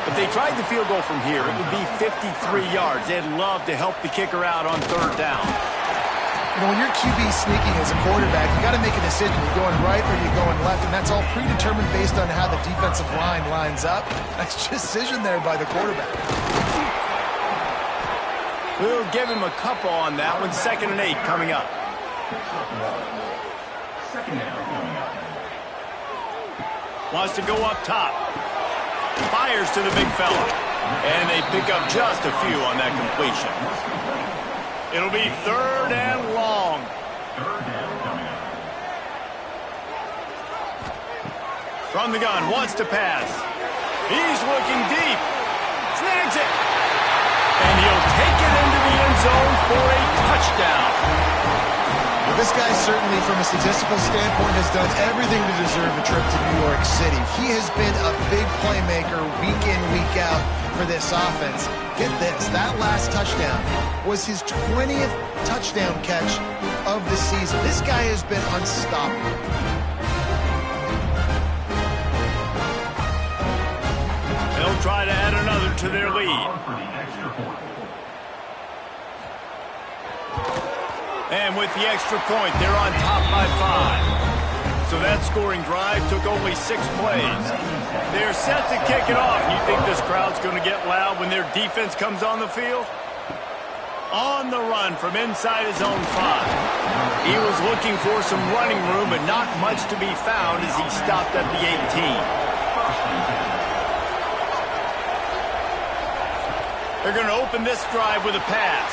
If they tried the field goal from here, it would be 53 yards. They'd love to help the kicker out on third down. You know, when you're QB sneaking as a quarterback, you got to make a decision. You're going right or you're going left, and that's all predetermined based on how the defensive line lines up. Nice decision there by the quarterback. We'll give him a couple on that one. 2nd and 8 coming up. Second down coming up. Wants to go up top. Fires to the big fella. And they pick up just a few on that completion. It'll be 3rd and long. Third down coming up. From the gun, wants to pass. He's looking deep. Snags it. And he'll take it into the end zone for a touchdown. Well, this guy certainly, from a statistical standpoint, has done everything to deserve a trip to New York City. He has been a big playmaker week in, week out for this offense. Get this, that last touchdown was his 20th touchdown catch of the season. This guy has been unstoppable. They'll try to add another to their lead. For the extra point. And with the extra point, they're on top by 5. So that scoring drive took only 6 plays. They're set to kick it off. You think this crowd's going to get loud when their defense comes on the field? On the run from inside his own 5. He was looking for some running room, but not much to be found as he stopped at the 18. They're going to open this drive with a pass.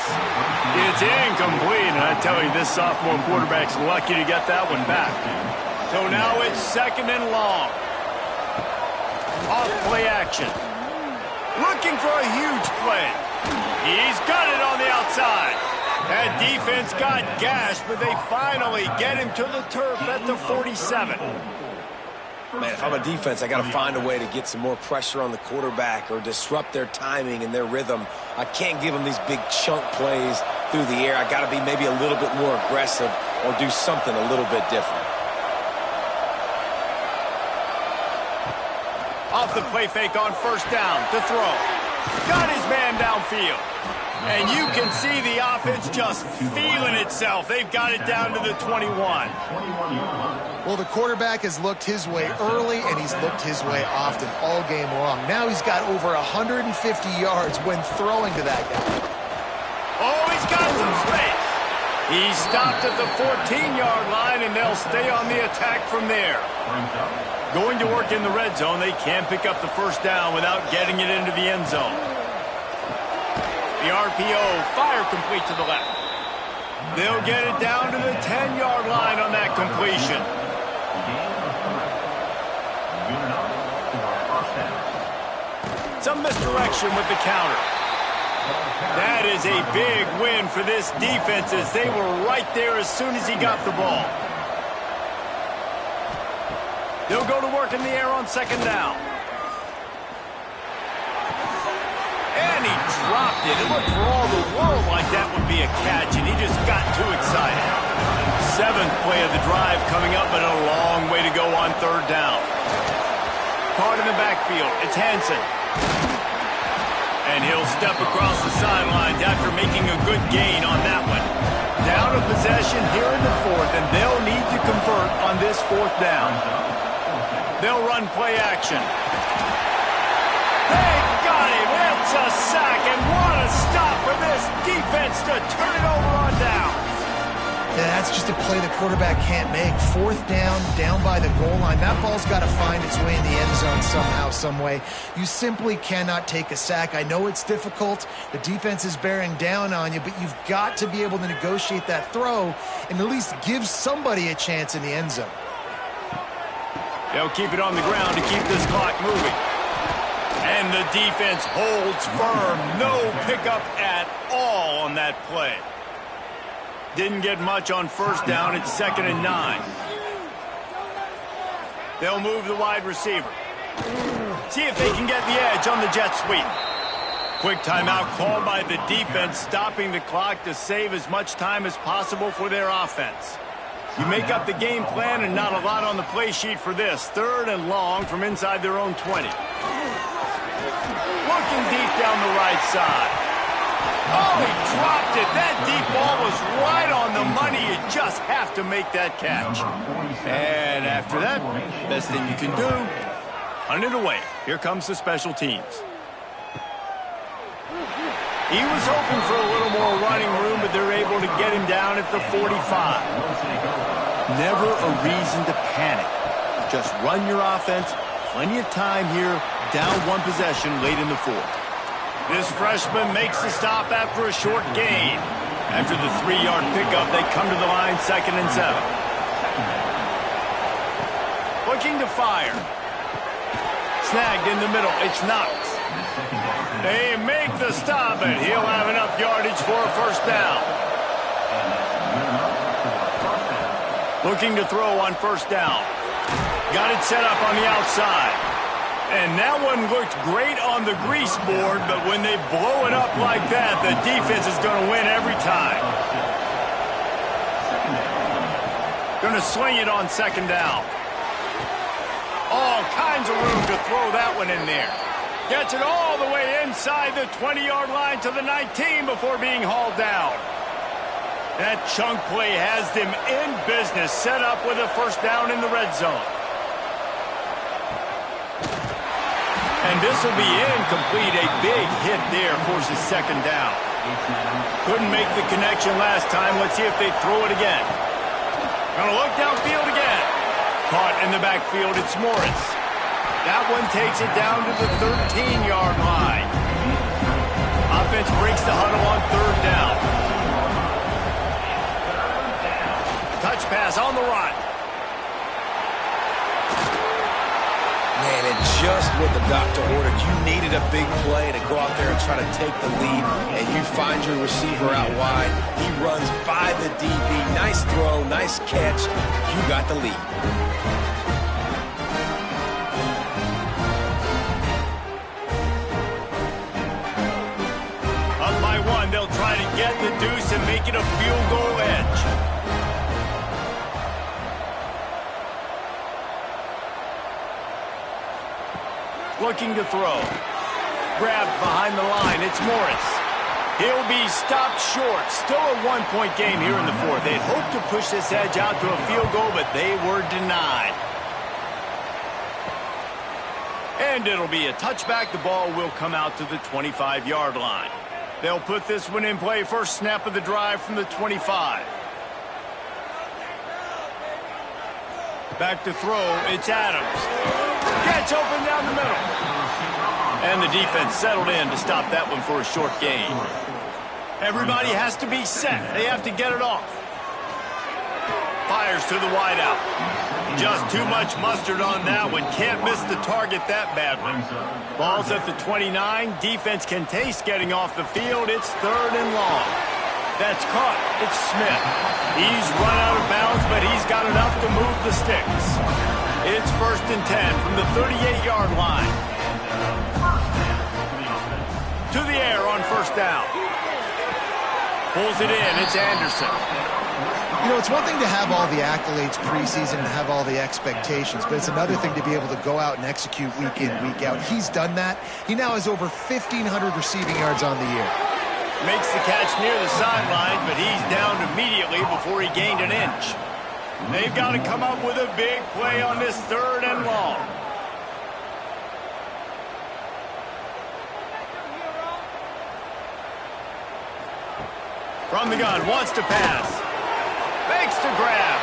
It's incomplete, and I tell you, this sophomore quarterback's lucky to get that one back. So now it's 2nd and long. Off play action. Looking for a huge play. He's got it on the outside. That defense got gashed, but they finally get him to the turf at the 47. Man, if I'm a defense, I got to find a way to get some more pressure on the quarterback or disrupt their timing and their rhythm. I can't give them these big chunk plays through the air. I got to be maybe a little bit more aggressive or do something a little bit different. Off the play fake on 1st down to throw. Got his man downfield. And you can see the offense just feeling itself. They've got it down to the 21. Well, the quarterback has looked his way early, and he's looked his way often all game long. Now he's got over 150 yards when throwing to that guy. Oh, he's got some space. He's stopped at the 14-yard line, and they'll stay on the attack from there. Going to work in the red zone, they can't pick up the 1st down without getting it into the end zone. The RPO, fire complete to the left. They'll get it down to the 10-yard line on that completion. Some misdirection with the counter. That is a big win for this defense as they were right there as soon as he got the ball. They'll go to work in the air on 2nd down. And he dropped it. It looked for all the world like that would be a catch, and he just got too excited. 7th play of the drive coming up, but a long way to go on 3rd down. Caught in the backfield. It's Hansen. And he'll step across the sidelines after making a good gain on that one. Down a possession here in the 4th, and they'll need to convert on this 4th down. They'll run play action. They got him Gets a sack, and what a stop for this defense to turn it over on downs. Yeah, that's just a play the quarterback can't make. 4th down by the goal line. That ball's got to find its way in the end zone somehow, some way. You simply cannot take a sack. I know it's difficult. The defense is bearing down on you, but you've got to be able to negotiate that throw and at least give somebody a chance in the end zone. They'll keep it on the ground to keep this clock moving. And the defense holds firm. No pickup at all on that play. Didn't get much on 1st down. It's 2nd and 9. They'll move the wide receiver. See if they can get the edge on the jet sweep. Quick timeout called by the defense, stopping the clock to save as much time as possible for their offense. You make up the game plan and not a lot on the play sheet for this. 3rd and long from inside their own 20. Looking deep down the right side. Oh, he dropped it. That deep ball was right on the money. You just have to make that catch. And after that, best thing you can do, hunt it away. Here comes the special teams. He was hoping for a little more running room, but they're able to get him down at the 45. Never a reason to panic. Just run your offense. Plenty of time here, down 1 possession late in the 4th. This freshman makes the stop after a short gain. After the 3-yard pickup, they come to the line 2nd and 7. Looking to fire. Snagged in the middle. It's Knox. They make the stop, and he'll have enough yardage for a 1st down. Looking to throw on 1st down. Got it set up on the outside. And that one looked great on the grease board, but when they blow it up like that, the defense is going to win every time. Going to swing it on 2nd down. All kinds of room to throw that one in there. Gets it all the way inside the 20-yard line to the 19 before being hauled down. That chunk play has them in business, set up with a 1st down in the red zone. And this will be incomplete. A big hit there forces 2nd down. Couldn't make the connection last time. Let's see if they throw it again. Gonna look downfield again. Caught in the backfield. It's Morris. That one takes it down to the 13-yard line. Offense breaks the huddle on 3rd down. Touch pass on the run. Man, and just what the doctor ordered. You needed a big play to go out there and try to take the lead, and you find your receiver out wide. He runs by the DB. Nice throw, nice catch. You got the lead. Up by 1, they'll try to get the deuce and make it a field goal edge. Looking to throw. Grabbed behind the line. It's Morris. He'll be stopped short. Still a 1-point game here in the 4th. They'd hoped to push this edge out to a field goal, but they were denied. And it'll be a touchback. The ball will come out to the 25-yard line. They'll put this one in play. First snap of the drive from the 25. Back to throw. It's Adams. Gets open down the middle. And the defense settled in to stop that one for a short gain. Everybody has to be set. They have to get it off. Fires to the wideout. Just too much mustard on that one. Can't miss the target that badly. Ball's at the 29. Defense can taste getting off the field. It's 3rd and long. That's caught. It's Smith. He's run out of bounds, but he's got enough to move the sticks. It's 1st and 10 from the 38-yard line. To the air on 1st down. Pulls it in. It's Anderson. You know, it's one thing to have all the accolades preseason and have all the expectations, but it's another thing to be able to go out and execute week in, week out. He's done that. He now has over 1,500 receiving yards on the year. Makes the catch near the sideline, but he's down immediately before he gained an inch. They've got to come up with a big play on this 3rd and long. From the gun, wants to pass. Makes the grab.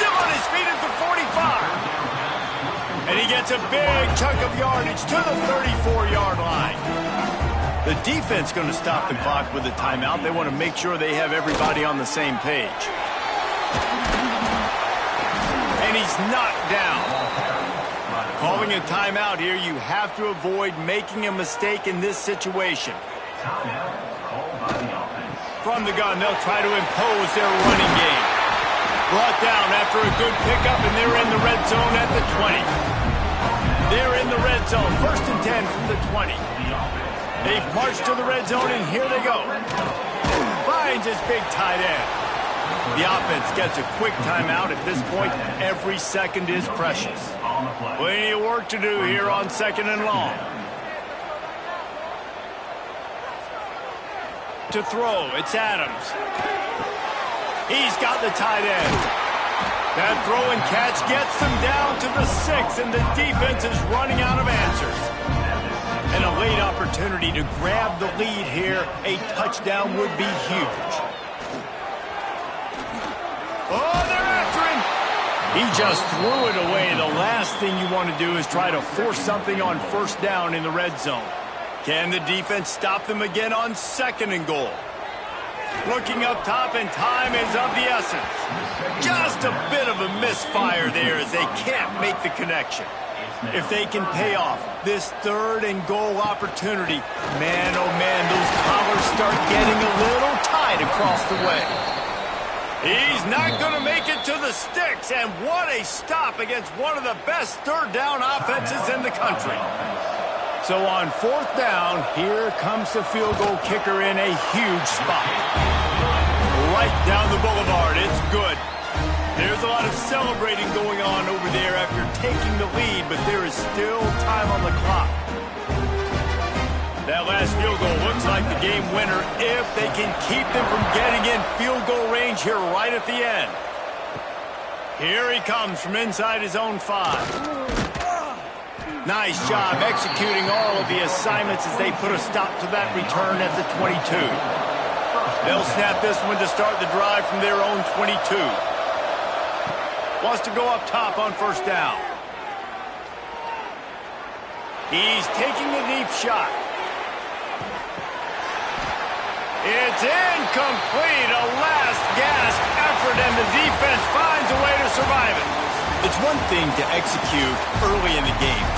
Still on his feet at the 45. And he gets a big chunk of yardage to the 34-yard line. The defense going to stop the clock with a timeout. They want to make sure they have everybody on the same page. And he's knocked down. Calling a timeout here, you have to avoid making a mistake in this situation. From the gun, they'll try to impose their running game. Brought down after a good pickup, and they're in the red zone at the 20. They're in the red zone, 1st and 10 from the 20. They march to the red zone, and here they go. Finds his big tight end. The offense gets a quick timeout. At this point, every second is precious. Plenty of work to do here on 2nd and long. To throw, it's Adams. He's got the tight end. That throw and catch gets them down to the 6, and the defense is running out of answers. And a late opportunity to grab the lead here. A touchdown would be huge. Oh, they're after him. He just threw it away. The last thing you want to do is try to force something on 1st down in the red zone. Can the defense stop them again on 2nd and goal? Looking up top, and time is of the essence. Just a bit of a misfire there as they can't make the connection. If they can pay off this 3rd and goal opportunity, man, oh man, those collars start getting a little tight across the way. He's not going to make it to the sticks, and what a stop against one of the best 3rd down offenses in the country. So on 4th down, here comes the field goal kicker in a huge spot. Right down the boulevard, it's good. There's a lot of celebrating going on over there after taking the lead, but there is still time on the clock. That last field goal looks like the game winner if they can keep them from getting in field goal range here right at the end. Here he comes from inside his own 5. Nice job executing all of the assignments as they put a stop to that return at the 22. They'll snap this one to start the drive from their own 22. Wants to go up top on 1st down. He's taking a deep shot. It's incomplete. A last gasp effort, and the defense finds a way to survive it. It's one thing to execute early in the game.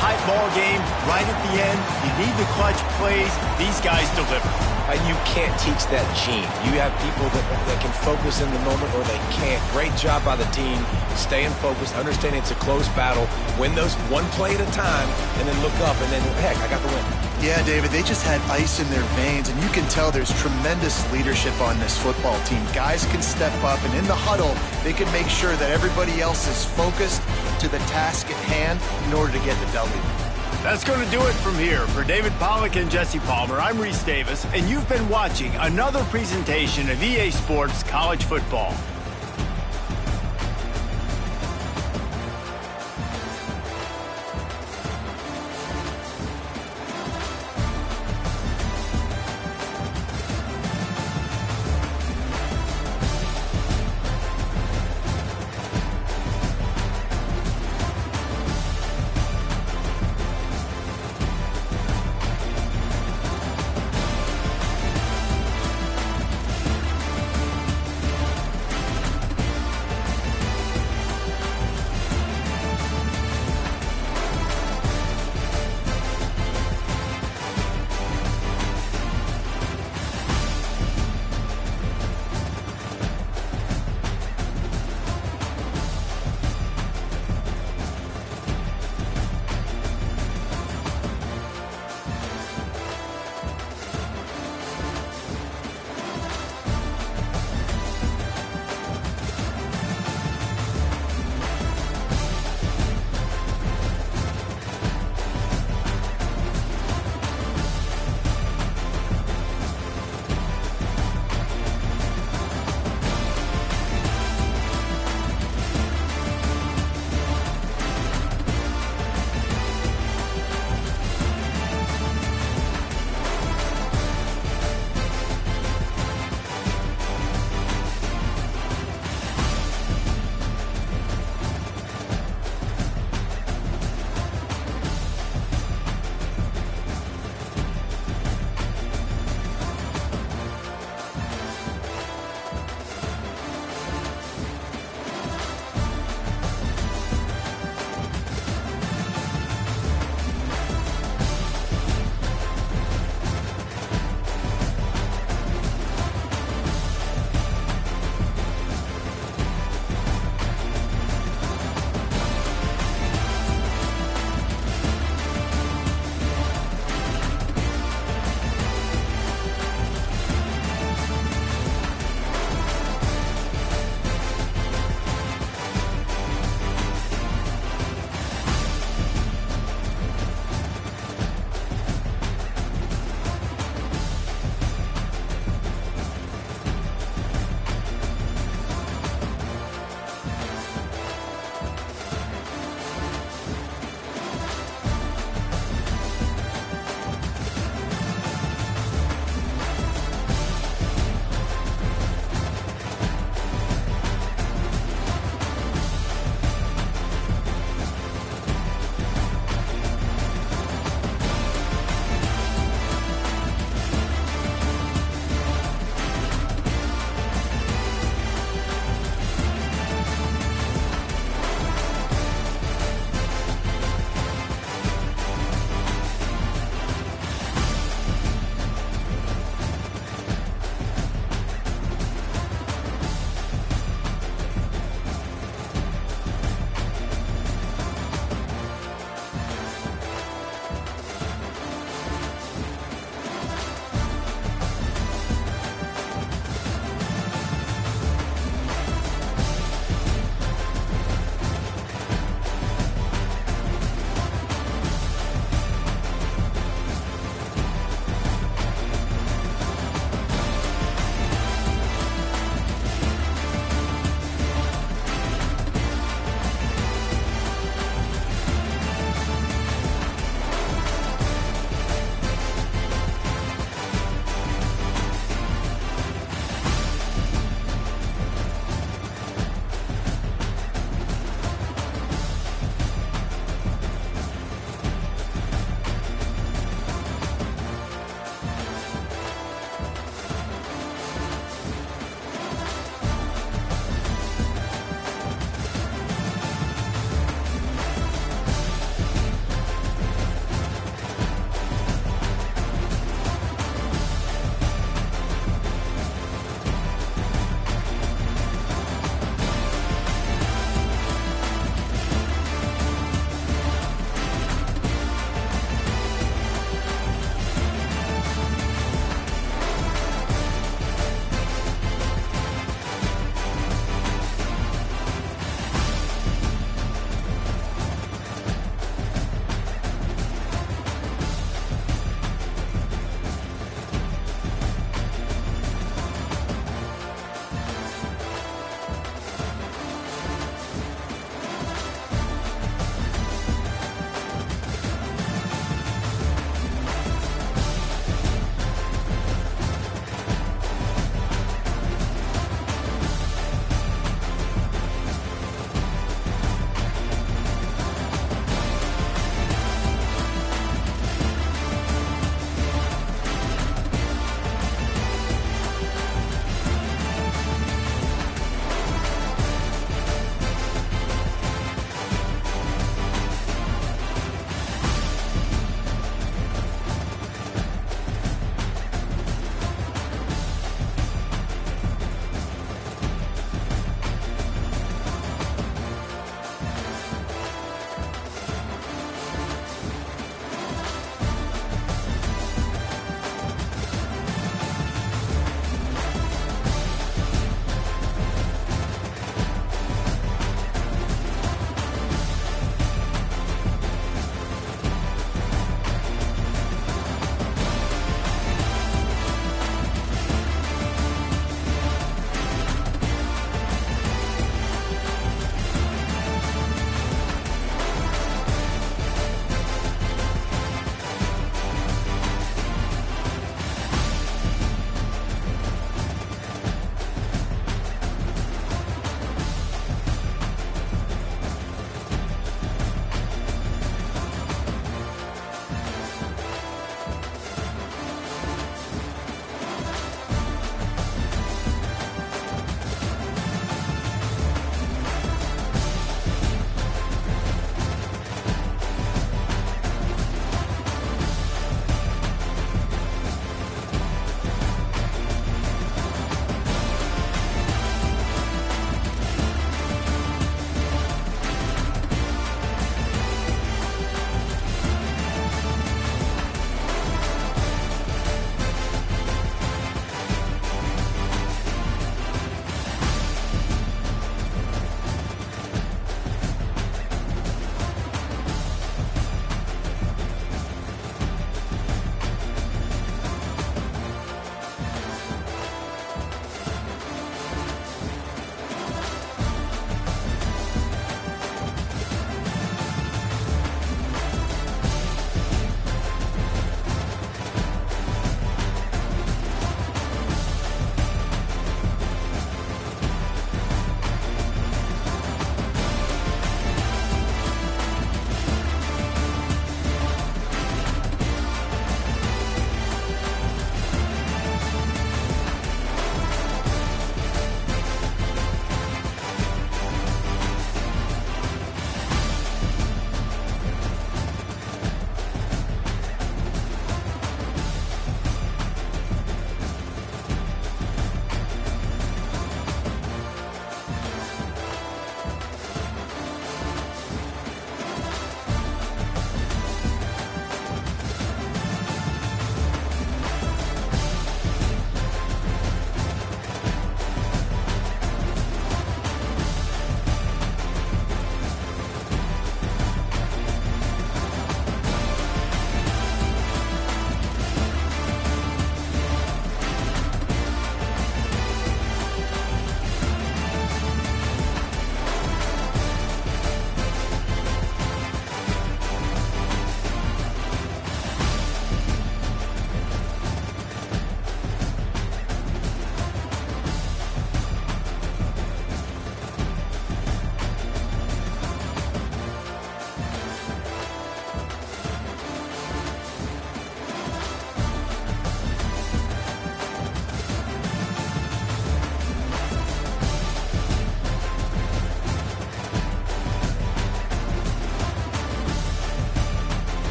Tight ball game, right at the end. You need the clutch plays. These guys deliver. And you can't teach that gene. You have people that can focus in the moment or they can't. Great job by the team, staying focused, understanding it's a close battle, win those one play at a time, and then look up, and then, heck, I got the win. Yeah, David, they just had ice in their veins, and you can tell there's tremendous leadership on this football team. Guys can step up, and in the huddle, they can make sure that everybody else is focused to the task at hand in order to get the W. That's going to do it from here. For David Pollack and Jesse Palmer, I'm Reese Davis, and you've been watching another presentation of EA Sports College Football.